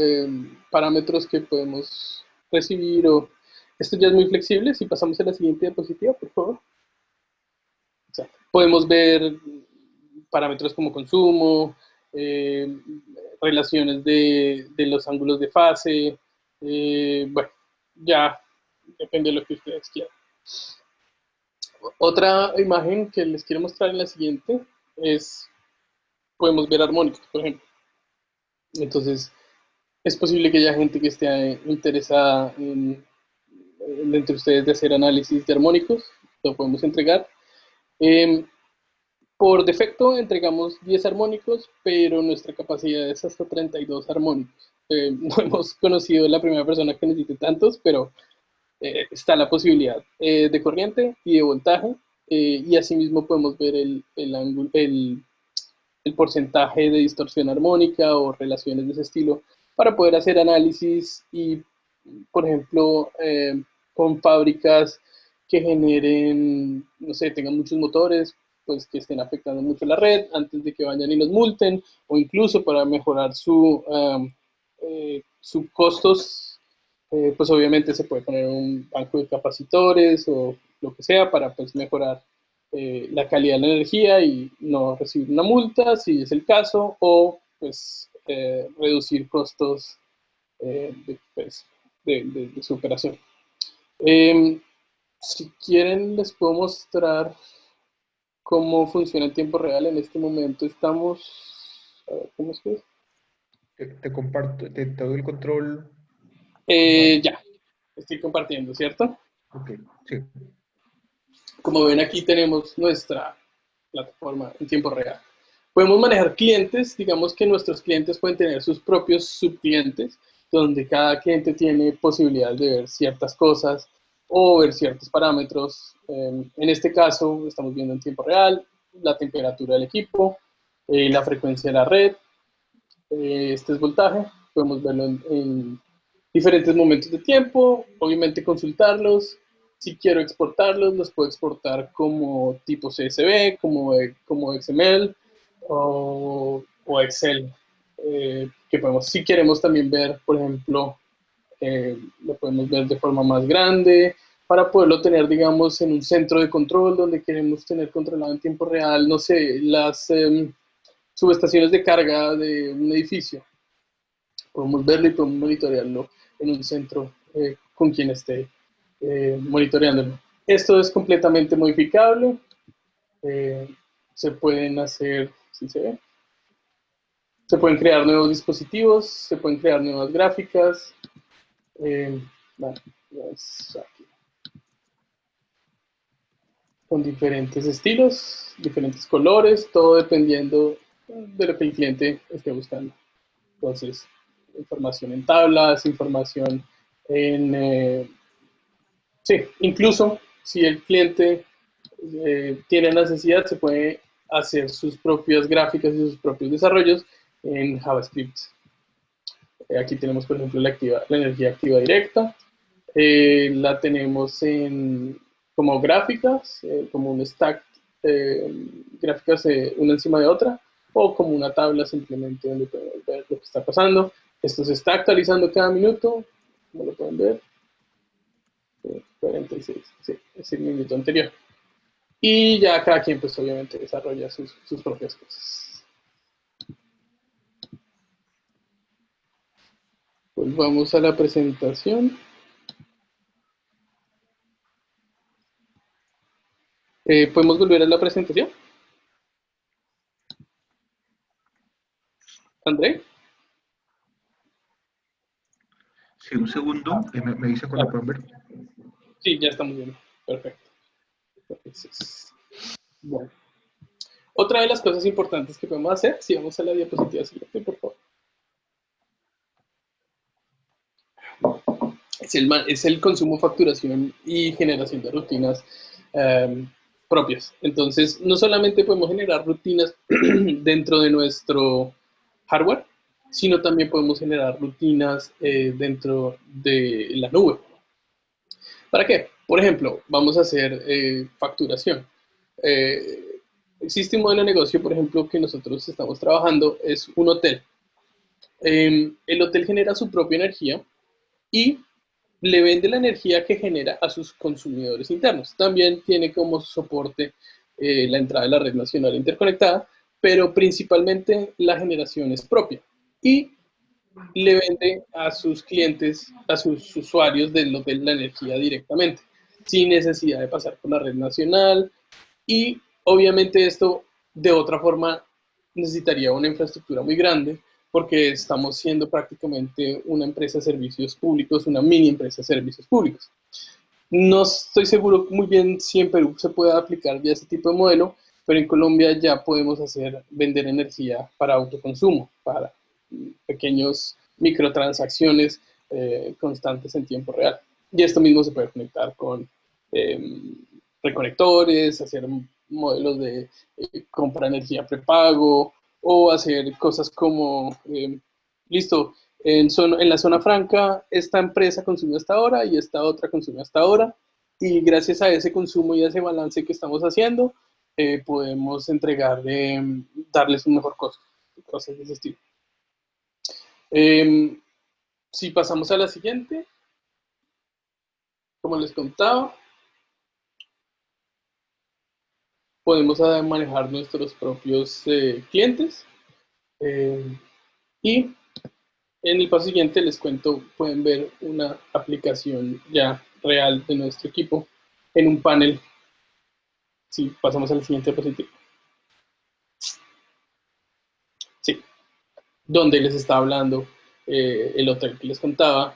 parámetros que podemos recibir. Esto ya es muy flexible. Si pasamos a la siguiente diapositiva, por favor. Podemos ver parámetros como consumo, relaciones de los ángulos de fase. Bueno, ya depende de lo que ustedes quieran. Otra imagen que les quiero mostrar en la siguiente es, podemos ver armónicos, por ejemplo. Entonces, es posible que haya gente que esté interesada entre ustedes de hacer análisis de armónicos. Lo podemos entregar. Por defecto entregamos 10 armónicos, pero nuestra capacidad es hasta 32 armónicos. No hemos conocido la primera persona que necesite tantos, pero está la posibilidad de corriente y de voltaje, y asimismo podemos ver el porcentaje de distorsión armónica o relaciones de ese estilo para poder hacer análisis y, por ejemplo, con fábricas que generen, no sé, tengan muchos motores, pues que estén afectando mucho la red antes de que vayan y los multen, o incluso para mejorar sus costos, pues obviamente se puede poner un banco de capacitores o lo que sea para pues mejorar la calidad de la energía y no recibir una multa si es el caso, o pues reducir costos de su operación. Si quieren les puedo mostrar cómo funciona en tiempo real. En este momento estamos, a ver, ¿cómo es que es? Te comparto, te doy el control. Ya, estoy compartiendo, ¿cierto? Ok, sí. Como ven, aquí tenemos nuestra plataforma en tiempo real. Podemos manejar clientes, digamos que nuestros clientes pueden tener sus propios subclientes, donde cada cliente tiene posibilidad de ver ciertas cosas o ver ciertos parámetros. En este caso, estamos viendo en tiempo real la temperatura del equipo, la frecuencia de la red, este es voltaje, podemos verlo en diferentes momentos de tiempo, obviamente consultarlos. Si quiero exportarlos, los puedo exportar como tipo CSV, como XML o Excel. Que podemos, si queremos también ver, por ejemplo, lo podemos ver de forma más grande, para poderlo tener, digamos, en un centro de control donde queremos tener controlado en tiempo real, no sé, las subestaciones de carga de un edificio. Podemos verlo y podemos monitorearlo en un centro con quien esté monitoreándolo. Esto es completamente modificable. Se pueden hacer, ¿sí se ve? Se pueden crear nuevos dispositivos, se pueden crear nuevas gráficas. Aquí. Con diferentes estilos, diferentes colores, todo dependiendo de lo que el cliente esté buscando. Entonces, información en tablas, información en... sí, incluso si el cliente tiene necesidad, se puede hacer sus propias gráficas y sus propios desarrollos en JavaScript. Aquí tenemos, por ejemplo, la energía activa directa. La tenemos como gráficas, como un stack, gráficas una encima de otra, o como una tabla simplemente donde podemos ver lo que está pasando. Esto se está actualizando cada minuto, como lo pueden ver. 46, sí, es el minuto anterior. Y ya cada quien pues obviamente desarrolla sus propias cosas. Pues vamos a la presentación. ¿Podemos volver a la presentación? ¿André? Sí, un segundo. Me dice cuando pueden ver. Sí, ya estamos viendo. Perfecto. Entonces, bueno. Otra de las cosas importantes que podemos hacer, si vamos a la diapositiva siguiente, por favor. Es el consumo, facturación y generación de rutinas propias. Entonces, no solamente podemos generar rutinas dentro de nuestro hardware, sino también podemos generar rutinas dentro de la nube. ¿Para qué? Por ejemplo, vamos a hacer facturación. Existe un modelo de negocio, por ejemplo, que nosotros estamos trabajando, es un hotel. El hotel genera su propia energía y le vende la energía que genera a sus consumidores internos. También tiene como soporte la entrada de la red nacional interconectada, pero principalmente la generación es propia. Y le vende a sus clientes, a sus usuarios del hotel la energía directamente, sin necesidad de pasar por la red nacional. Y obviamente esto de otra forma necesitaría una infraestructura muy grande porque estamos siendo prácticamente una empresa de servicios públicos, una mini empresa de servicios públicos. No estoy seguro muy bien si en Perú se puede aplicar ya ese tipo de modelo, pero en Colombia ya podemos vender energía para autoconsumo, para pequeños microtransacciones constantes en tiempo real. Y esto mismo se puede conectar con reconectores, hacer modelos de compra de energía prepago o hacer cosas como, listo, en la zona franca esta empresa consume hasta ahora y esta otra consume hasta ahora y gracias a ese consumo y a ese balance que estamos haciendo podemos darles un mejor costo, cosas de ese estilo. Si pasamos a la siguiente, como les contaba, podemos manejar nuestros propios clientes y en el paso siguiente les cuento, pueden ver una aplicación ya real de nuestro equipo en un panel. Si pasamos al siguiente diapositiva. Sí, donde les está hablando el hotel que les contaba,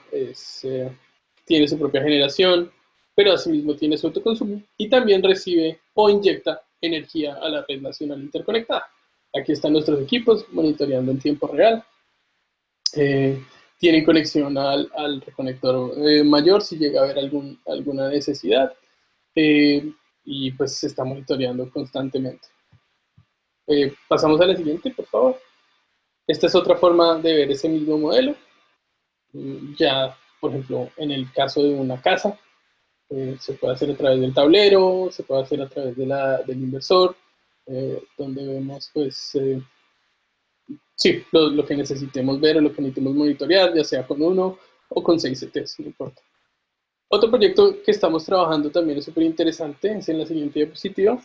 tiene su propia generación, pero asimismo tiene su autoconsumo y también recibe o inyecta energía a la red nacional interconectada. Aquí están nuestros equipos monitoreando en tiempo real. Tienen conexión al reconector mayor si llega a haber alguna necesidad y pues se está monitoreando constantemente. Pasamos a la siguiente, por favor. Esta es otra forma de ver ese mismo modelo. Ya, por ejemplo, en el caso de una casa, se puede hacer a través del tablero, se puede hacer a través del inversor, donde vemos, pues, sí, lo que necesitemos ver o lo que necesitemos monitorear, ya sea con uno o con 6 CTs, no importa. Otro proyecto que estamos trabajando también es súper interesante, es en la siguiente diapositiva,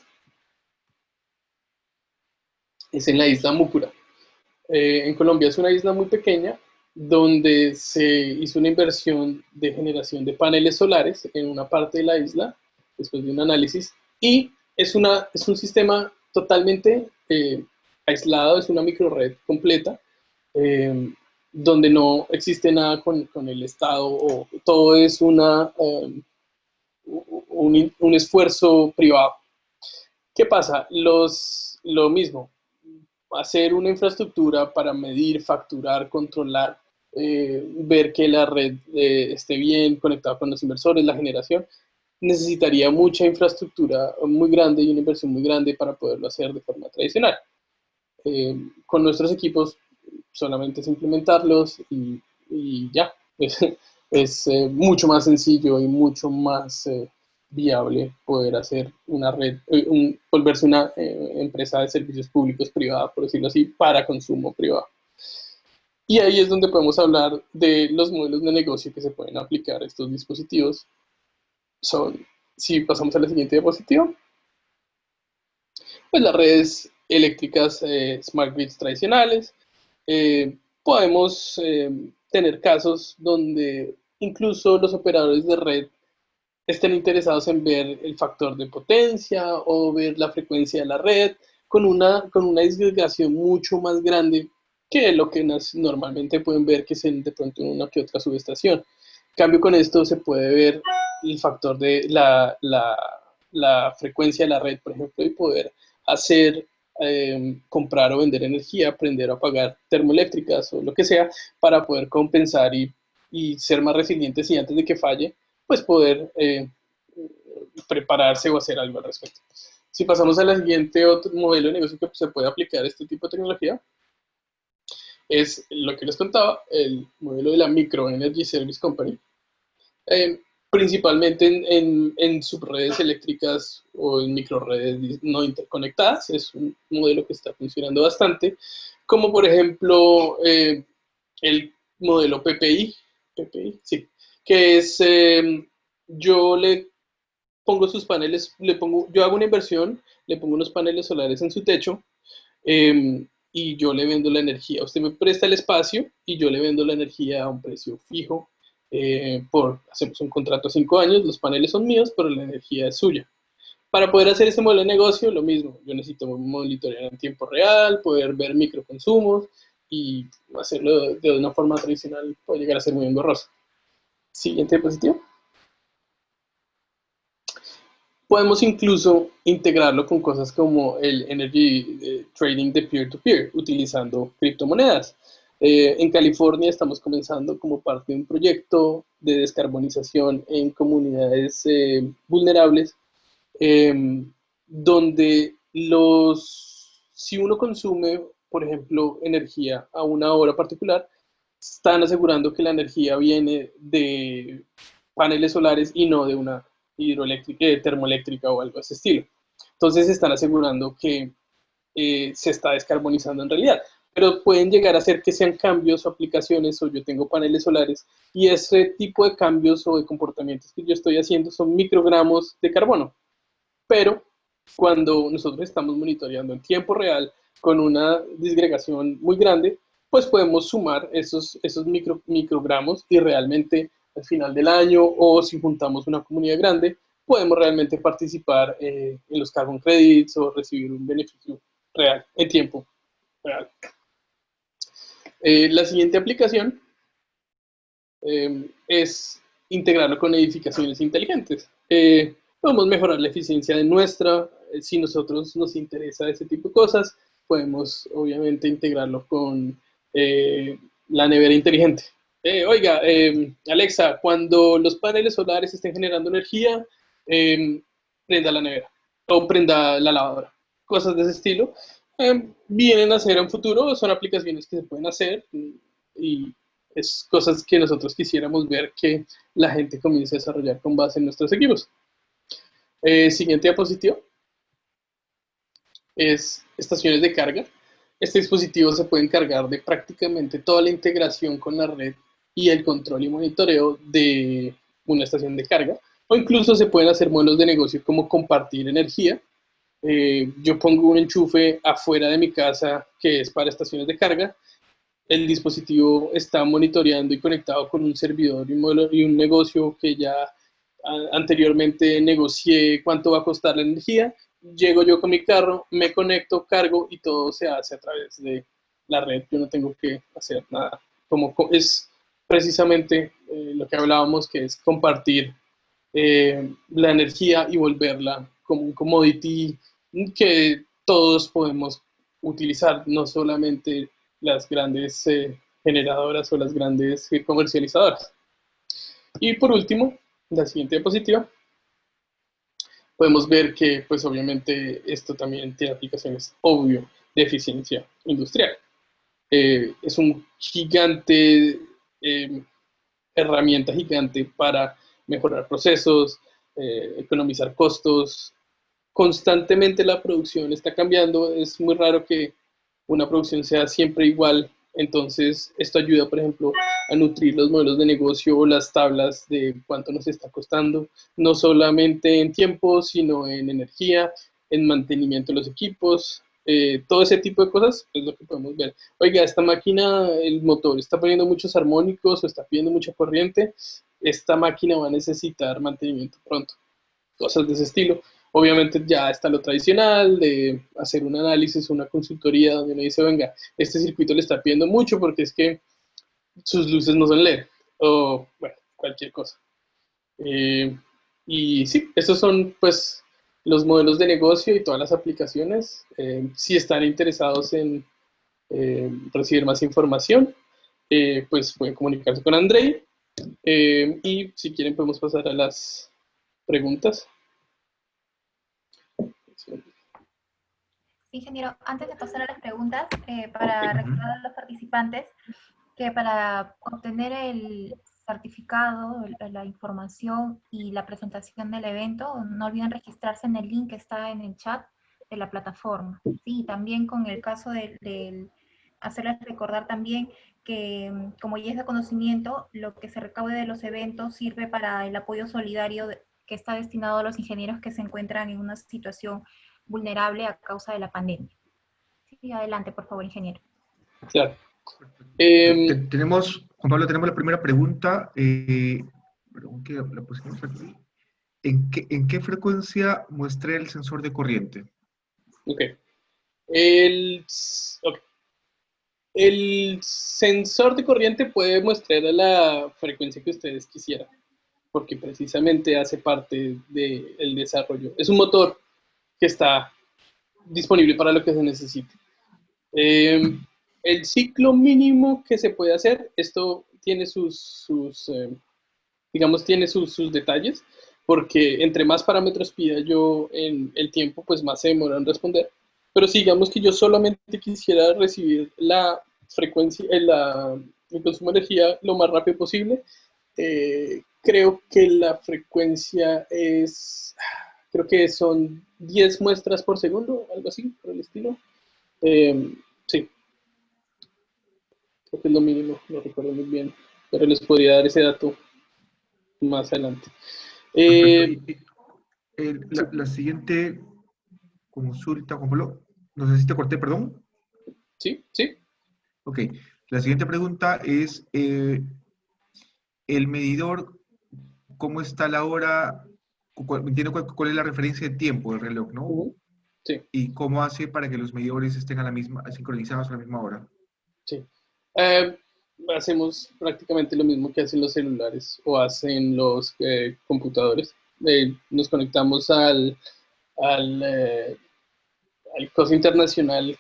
es en la isla Múcura. En Colombia es una isla muy pequeña donde se hizo una inversión de generación de paneles solares en una parte de la isla, después de un análisis, y es un sistema totalmente aislado, es una microred completa, donde no existe nada con el Estado, o todo es un esfuerzo privado. ¿Qué pasa? Lo mismo, hacer una infraestructura para medir, facturar, controlar, ver que la red esté bien conectada con los inversores, la generación, necesitaría mucha infraestructura muy grande y una inversión muy grande para poderlo hacer de forma tradicional. Con nuestros equipos solamente es implementarlos y ya. Es mucho más sencillo y mucho más viable poder hacer una red, volverse una empresa de servicios públicos privada, por decirlo así, para consumo privado. Y ahí es donde podemos hablar de los modelos de negocio que se pueden aplicar a estos dispositivos. Si pasamos a la siguiente diapositiva, pues las redes eléctricas smart grids tradicionales, podemos tener casos donde incluso los operadores de red estén interesados en ver el factor de potencia o ver la frecuencia de la red con una disgregación mucho más grande que lo que normalmente pueden ver que es de pronto en una que otra subestación. En cambio, con esto se puede ver el factor de la frecuencia de la red, por ejemplo, y poder hacer, comprar o vender energía, aprender a pagar termoeléctricas o lo que sea, para poder compensar y ser más resilientes y antes de que falle, pues poder prepararse o hacer algo al respecto. Si pasamos a la siguiente, otro modelo de negocio que se puede aplicar a este tipo de tecnología, es lo que les contaba, el modelo de la Micro Energy Service Company. principalmente en subredes eléctricas o en microredes no interconectadas. Es un modelo que está funcionando bastante, como por ejemplo el modelo PPI, sí, que es, yo le pongo sus paneles, yo hago una inversión, le pongo unos paneles solares en su techo, y yo le vendo la energía. Usted me presta el espacio y yo le vendo la energía a un precio fijo. Hacemos un contrato a 5 años, los paneles son míos, pero la energía es suya. Para poder hacer ese modelo de negocio, lo mismo. Yo necesito monitorear en tiempo real, poder ver microconsumos y hacerlo de una forma tradicional puede llegar a ser muy engorroso. Siguiente diapositiva. Podemos incluso integrarlo con cosas como el energy trading de peer-to-peer, utilizando criptomonedas. En California estamos comenzando como parte de un proyecto de descarbonización en comunidades vulnerables, donde si uno consume, por ejemplo, energía a una hora particular, están asegurando que la energía viene de paneles solares y no de una hidroeléctrica, termoeléctrica o algo de ese estilo. Entonces están asegurando que se está descarbonizando en realidad. Pero pueden llegar a ser que sean cambios o aplicaciones, o yo tengo paneles solares, y ese tipo de cambios o de comportamientos que yo estoy haciendo son microgramos de carbono. Pero cuando nosotros estamos monitoreando en tiempo real con una disgregación muy grande, pues podemos sumar esos microgramos y realmente al final del año, o si juntamos una comunidad grande, podemos realmente participar en los carbon credits o recibir un beneficio real, en tiempo real. La siguiente aplicación es integrarlo con edificaciones inteligentes. Podemos mejorar la eficiencia de nuestra, si nosotros nos interesa ese tipo de cosas, podemos obviamente integrarlo con la nevera inteligente. Oiga, Alexa, cuando los paneles solares estén generando energía, prenda la nevera o prenda la lavadora. Cosas de ese estilo. Vienen a ser en futuro, son aplicaciones que se pueden hacer y es cosas que nosotros quisiéramos ver que la gente comience a desarrollar con base en nuestros equipos. Siguiente diapositiva es estaciones de carga. Este dispositivo se puede encargar de prácticamente toda la integración con la red y el control y monitoreo de una estación de carga, o incluso se pueden hacer modelos de negocio como compartir energía. Yo pongo un enchufe afuera de mi casa que es para estaciones de carga. El dispositivo está monitoreando y conectado con un servidor y un negocio que ya anteriormente negocié cuánto va a costar la energía. Llego yo con mi carro, me conecto, cargo y todo se hace a través de la red. Yo no tengo que hacer nada. Como es precisamente lo que hablábamos, que es compartir la energía y volverla como un commodity que todos podemos utilizar, no solamente las grandes generadoras o las grandes comercializadoras. Y por último, la siguiente diapositiva, podemos ver que pues obviamente esto también tiene aplicaciones, obvio, de eficiencia industrial. Es un gigante, herramienta gigante para mejorar procesos, economizar costos. Constantemente la producción está cambiando, es muy raro que una producción sea siempre igual, entonces esto ayuda, por ejemplo, a nutrir los modelos de negocio o las tablas de cuánto nos está costando, no solamente en tiempo, sino en energía, en mantenimiento de los equipos, todo ese tipo de cosas es lo que podemos ver. Oiga, esta máquina, el motor está poniendo muchos armónicos o está pidiendo mucha corriente, esta máquina va a necesitar mantenimiento pronto, cosas de ese estilo. Obviamente ya está lo tradicional de hacer un análisis, una consultoría donde uno dice, venga, este circuito le está pidiendo mucho porque es que sus luces no son LED o, bueno, cualquier cosa. Y sí, estos son pues los modelos de negocio y todas las aplicaciones. Si están interesados en recibir más información, pues pueden comunicarse con Andrei. Y si quieren podemos pasar a las preguntas. Ingeniero, antes de pasar a las preguntas, para recordar a los participantes que para obtener el certificado, la información y la presentación del evento, no olviden registrarse en el link que está en el chat de la plataforma. Sí, y también con el caso del hacerles recordar también que, como ya es de conocimiento, lo que se recaude de los eventos sirve para el apoyo solidario que está destinado a los ingenieros que se encuentran en una situación vulnerable a causa de la pandemia. Sí, adelante, por favor, ingeniero. Claro. Tenemos, Juan Pablo, tenemos la primera pregunta. Perdón, que la pusimos aquí. ¿En qué frecuencia muestra el sensor de corriente? Ok. Ok. El sensor de corriente puede mostrar la frecuencia que ustedes quisieran, porque precisamente hace parte del desarrollo. Es un motor que está disponible para lo que se necesite. El ciclo mínimo que se puede hacer, esto tiene digamos, tiene sus detalles, porque entre más parámetros pida yo en el tiempo, pues más se demora en responder. Pero si digamos que yo solamente quisiera recibir la frecuencia, el consumo de energía lo más rápido posible, creo que la frecuencia creo que son 10 muestras por segundo, algo así, por el estilo. Sí, creo que es lo mínimo, no recuerdo muy bien, pero les podría dar ese dato más adelante. Perfecto. Sí, La siguiente consulta, Juan Pablo, no sé si te corté, perdón. sí, sí. Ok, la siguiente pregunta es, el medidor, ¿cómo está la hora? Entiendo cuál es la referencia de tiempo del reloj, ¿no? Sí, ¿Y cómo hace para que los medidores estén a la misma, sincronizados a la misma hora? sí. Hacemos prácticamente lo mismo que hacen los celulares o hacen los computadores. Nos conectamos al, eh, al coso internacional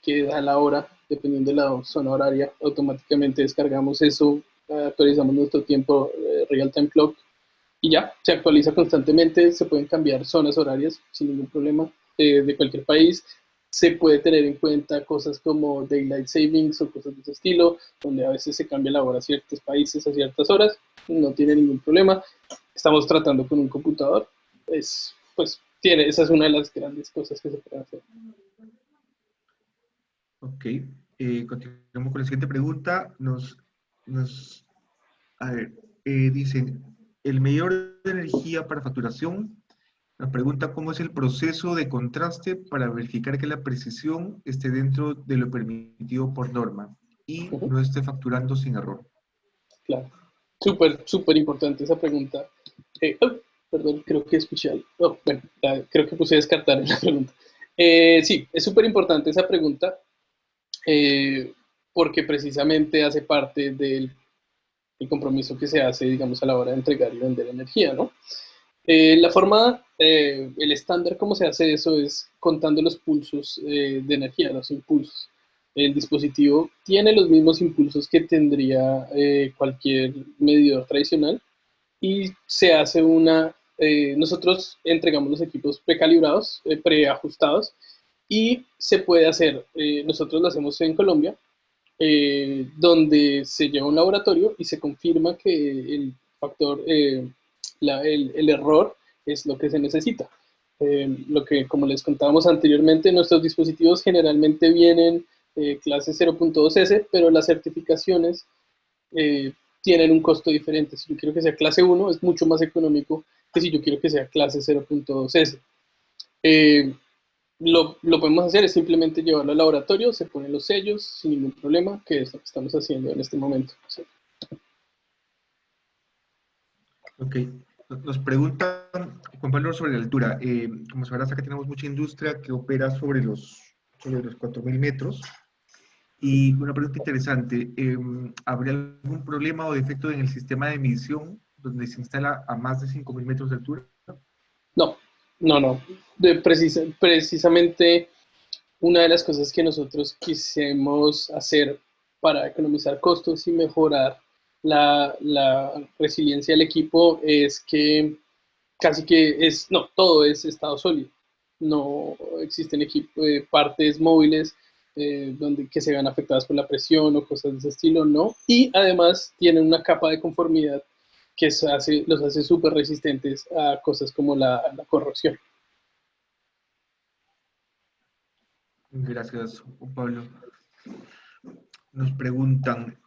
que da la hora, dependiendo de la zona horaria. Automáticamente descargamos eso, actualizamos nuestro tiempo real-time clock y ya, se actualiza constantemente, se pueden cambiar zonas horarias sin ningún problema de cualquier país. Se puede tener en cuenta cosas como Daylight Savings o cosas de ese estilo, donde a veces se cambia la hora a ciertos países a ciertas horas, no tiene ningún problema. Estamos tratando con un computador, pues esa es una de las grandes cosas que se pueden hacer. Ok, continuamos con la siguiente pregunta. A ver, dicen, el medidor de energía para facturación nos pregunta cómo es el proceso de contraste para verificar que la precisión esté dentro de lo permitido por norma y no esté facturando sin error. Claro, súper importante esa pregunta. Perdón, creo que escuché algo. Oh, bueno, creo que puse a descartar en la pregunta. Sí, es súper importante esa pregunta porque precisamente hace parte del compromiso que se hace, digamos, a la hora de entregar y vender energía, ¿no? La forma, el estándar como se hace eso es contando los pulsos de energía, los impulsos. El dispositivo tiene los mismos impulsos que tendría cualquier medidor tradicional y se hace nosotros entregamos los equipos precalibrados, preajustados y se puede hacer, nosotros lo hacemos en Colombia, donde se lleva a un laboratorio y se confirma que el factor, el error es lo que se necesita. Lo que, como les contábamos anteriormente, nuestros dispositivos generalmente vienen clase 0.2S, pero las certificaciones tienen un costo diferente. Si yo quiero que sea clase 1, es mucho más económico que si yo quiero que sea clase 0.2S. Lo podemos hacer es simplemente llevarlo al laboratorio, se ponen los sellos sin ningún problema, que es lo que estamos haciendo en este momento. ¿Sí? Ok, nos preguntan, Juan Pablo, sobre la altura. Como sabrás, acá tenemos mucha industria que opera sobre los 4.000 metros. Y una pregunta interesante, ¿habría algún problema o defecto en el sistema de medición donde se instala a más de 5.000 metros de altura? No, no. Precisamente una de las cosas que nosotros quisimos hacer para economizar costos y mejorar la resiliencia del equipo es que casi que todo es estado sólido. No existen partes móviles, que se vean afectadas por la presión o cosas de ese estilo, no. Y además tienen una capa de conformidad que los hace súper resistentes a cosas como la corrosión. Gracias, Juan Pablo. Nos preguntan,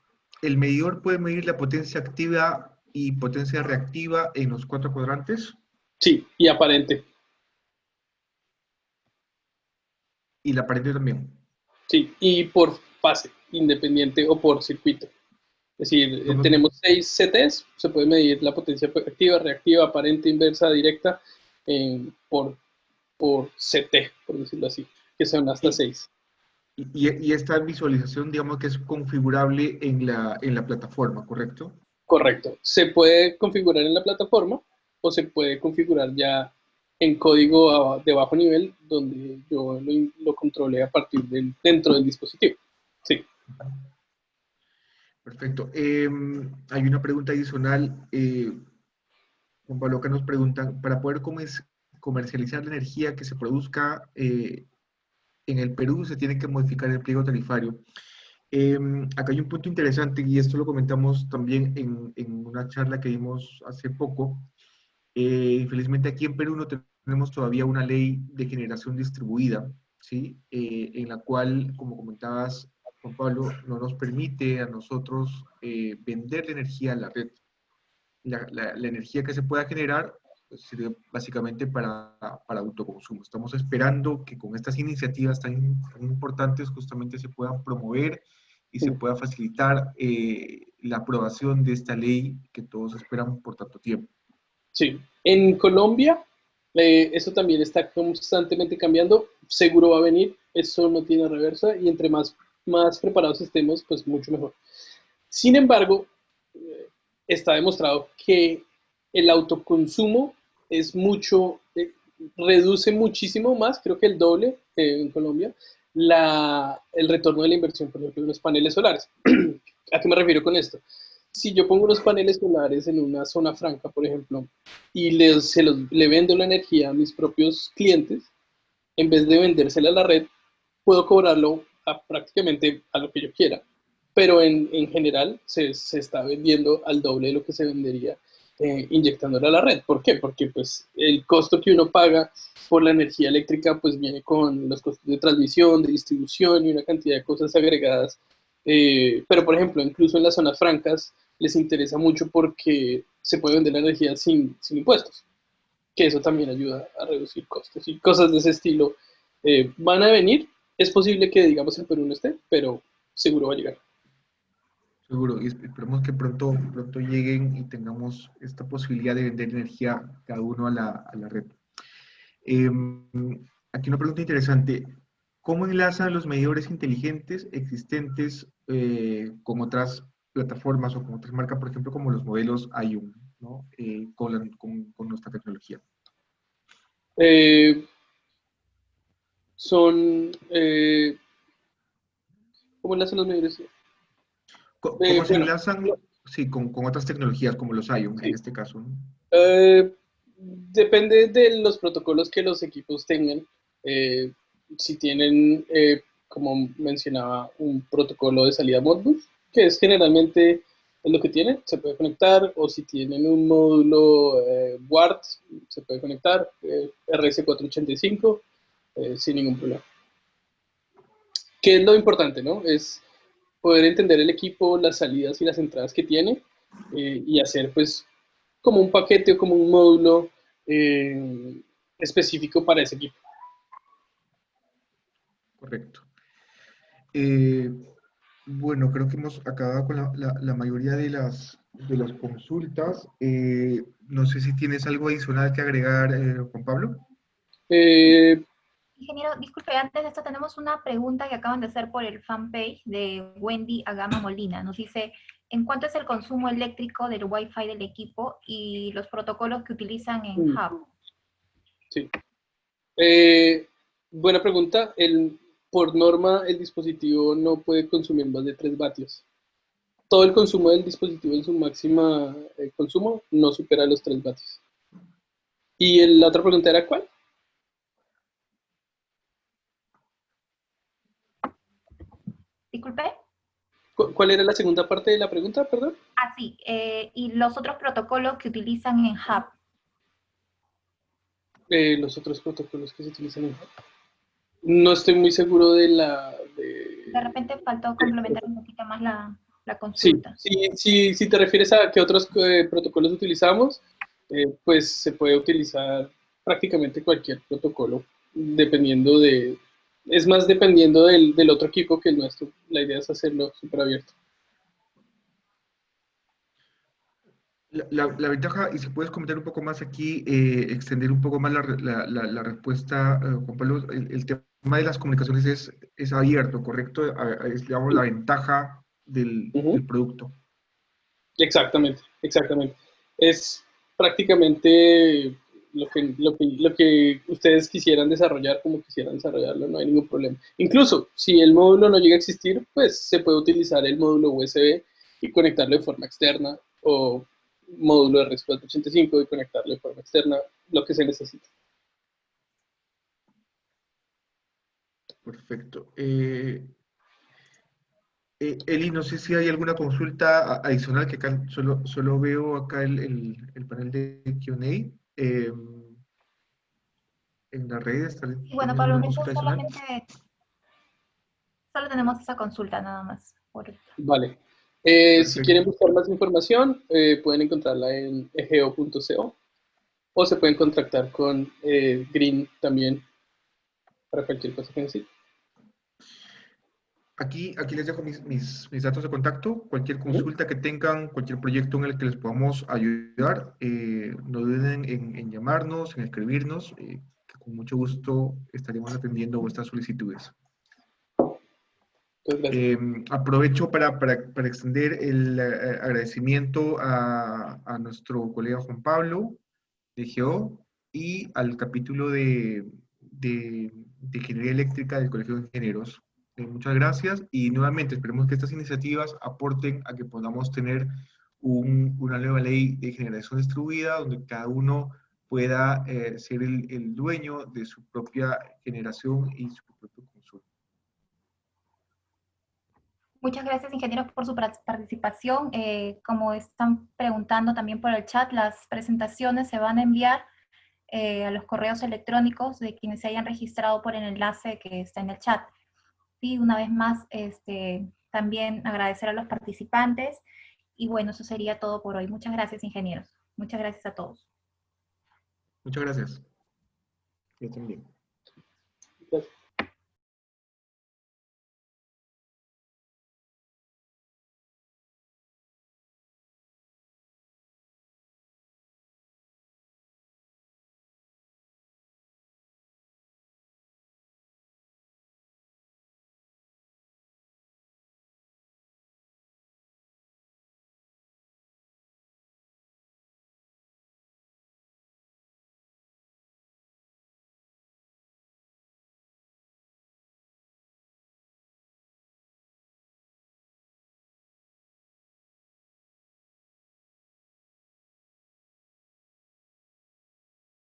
¿el medidor puede medir la potencia activa y potencia reactiva en los 4 cuadrantes? Sí, y aparente. Y la aparente también. Sí, y por fase, independiente o por circuito. Es decir, tenemos 6 CTs, se puede medir la potencia activa, reactiva, aparente, inversa, directa, por CT, por decirlo así, que son hasta 6. Y esta visualización, digamos que es configurable en la plataforma, ¿correcto? Correcto. Se puede configurar en la plataforma o se puede configurar ya en código de bajo nivel, donde yo lo controle a partir dentro del dispositivo. Sí. Perfecto. Hay una pregunta adicional. Juan Pablo, acá nos preguntan, para poder comercializar la energía que se produzca en el Perú, se tiene que modificar el pliego tarifario. Acá hay un punto interesante y esto lo comentamos también en una charla que dimos hace poco. Infelizmente aquí en Perú no tenemos todavía una ley de generación distribuida, ¿sí? En la cual, como comentabas, Juan Pablo, no nos permite a nosotros vender la energía a la red. La energía que se pueda generar pues, sirve básicamente para autoconsumo. Estamos esperando que con estas iniciativas tan importantes justamente se puedan promover y se pueda facilitar la aprobación de esta ley que todos esperan por tanto tiempo. Sí. En Colombia, eso también está constantemente cambiando. Seguro va a venir, eso no tiene reversa y entre más preparados estemos, pues mucho mejor. Sin embargo, está demostrado que el autoconsumo es reduce muchísimo más, creo que el doble en Colombia, el retorno de la inversión, por ejemplo, en los paneles solares. ¿A qué me refiero con esto? Si yo pongo unos paneles solares en una zona franca, por ejemplo, y le vendo la energía a mis propios clientes, en vez de vendérsela a la red, puedo cobrarlo prácticamente a lo que yo quiera. Pero en general se está vendiendo al doble de lo que se vendería inyectándola a la red. ¿Por qué? Porque pues, el costo que uno paga por la energía eléctrica pues, viene con los costos de transmisión, de distribución y una cantidad de cosas agregadas. Pero, por ejemplo, incluso en las zonas francas les interesa mucho porque se puede vender la energía sin impuestos, que eso también ayuda a reducir costos y cosas de ese estilo van a venir. Es posible que, digamos, el Perú no esté, pero seguro va a llegar. Seguro, y esperemos que pronto lleguen y tengamos esta posibilidad de vender energía cada uno a la red. Aquí una pregunta interesante. ¿Cómo enlazan los medidores inteligentes existentes con otras plataformas o con otras marcas, por ejemplo, como los modelos ION, ¿no? Con nuestra tecnología? Eh, son, ¿cómo le hacen los medios? ¿Cómo se Bueno, enlazan sí, con otras tecnologías como los ION en sí. este caso, ¿no? Depende de los protocolos que los equipos tengan. Eh, si tienen, como mencionaba, un protocolo de salida Modbus, que es generalmente lo que tienen, se puede conectar, o si tienen un módulo WART, se puede conectar, RS485, sin ningún problema. ¿Qué es lo importante, no? Es poder entender el equipo, las salidas y las entradas que tiene y hacer pues como un paquete o como un módulo específico para ese equipo. Correcto. Bueno, creo que hemos acabado con la mayoría de las consultas. No sé si tienes algo adicional que agregar, Juan Pablo. Eh, Ingeniero, disculpe, antes de esto tenemos una pregunta que acaban de hacer por el fanpage de Wendy Agama Molina. Nos dice, ¿en cuánto es el consumo eléctrico del Wi-Fi del equipo y los protocolos que utilizan en Hub? sí. Buena pregunta. Por norma, el dispositivo no puede consumir más de 3 vatios. Todo el consumo del dispositivo en su máxima consumo no supera los 3 vatios. ¿Y la otra pregunta era cuál? Disculpe. ¿Cuál era la segunda parte de la pregunta, perdón? Ah, sí. Y los otros protocolos que utilizan en Hub. Los otros protocolos que se utilizan en Hub. No estoy muy seguro de De repente faltó complementar un poquito más la Sí, consulta. si te refieres a qué otros protocolos utilizamos, pues se puede utilizar prácticamente cualquier protocolo, dependiendo de... Es más dependiendo del otro equipo que el nuestro. La idea es hacerlo súper abierto. La ventaja, y si puedes comentar un poco más aquí, extender un poco más la respuesta, Juan Pablo, el tema de las comunicaciones es abierto, ¿correcto? Es, digamos, la ventaja Ujú. del producto. Exactamente, exactamente. Es prácticamente lo que ustedes quisieran desarrollar como quisieran desarrollarlo, no hay ningún problema. Incluso si el módulo no llega a existir, pues se puede utilizar el módulo USB y conectarlo de forma externa o módulo de RS485 y conectarlo de forma externa, lo que se necesite. Perfecto. Eli, no sé si hay alguna consulta adicional, que acá solo veo acá el panel de Q&A. En las redes, Y bueno, ¿tienen Pablo, alguna en eso consulta adicional? solamente, solo tenemos esa consulta nada más. Vale. Si quieren Perfecto. buscar más información, pueden encontrarla en egeo.co o se pueden contactar con Green también para cualquier cosa que necesiten. Aquí les dejo mis datos de contacto. Cualquier Ujú. consulta que tengan, cualquier proyecto en el que les podamos ayudar, no duden en llamarnos, en escribirnos, que con mucho gusto estaremos atendiendo vuestras solicitudes. Entonces, gracias. Aprovecho para extender el agradecimiento a nuestro colega Juan Pablo de GEO y al capítulo de Ingeniería Eléctrica del Colegio de Ingenieros. Muchas gracias y nuevamente esperemos que estas iniciativas aporten a que podamos tener una nueva ley de generación distribuida donde cada uno pueda ser el dueño de su propia generación y su propio consumo. Muchas gracias, ingenieros, por su participación. Como están preguntando también por el chat, las presentaciones se van a enviar a los correos electrónicos de quienes se hayan registrado por el enlace que está en el chat. Y una vez más, también agradecer a los participantes. Y bueno, eso sería todo por hoy. Muchas gracias, ingenieros. Muchas gracias a todos. Muchas gracias. Yo también. Gracias.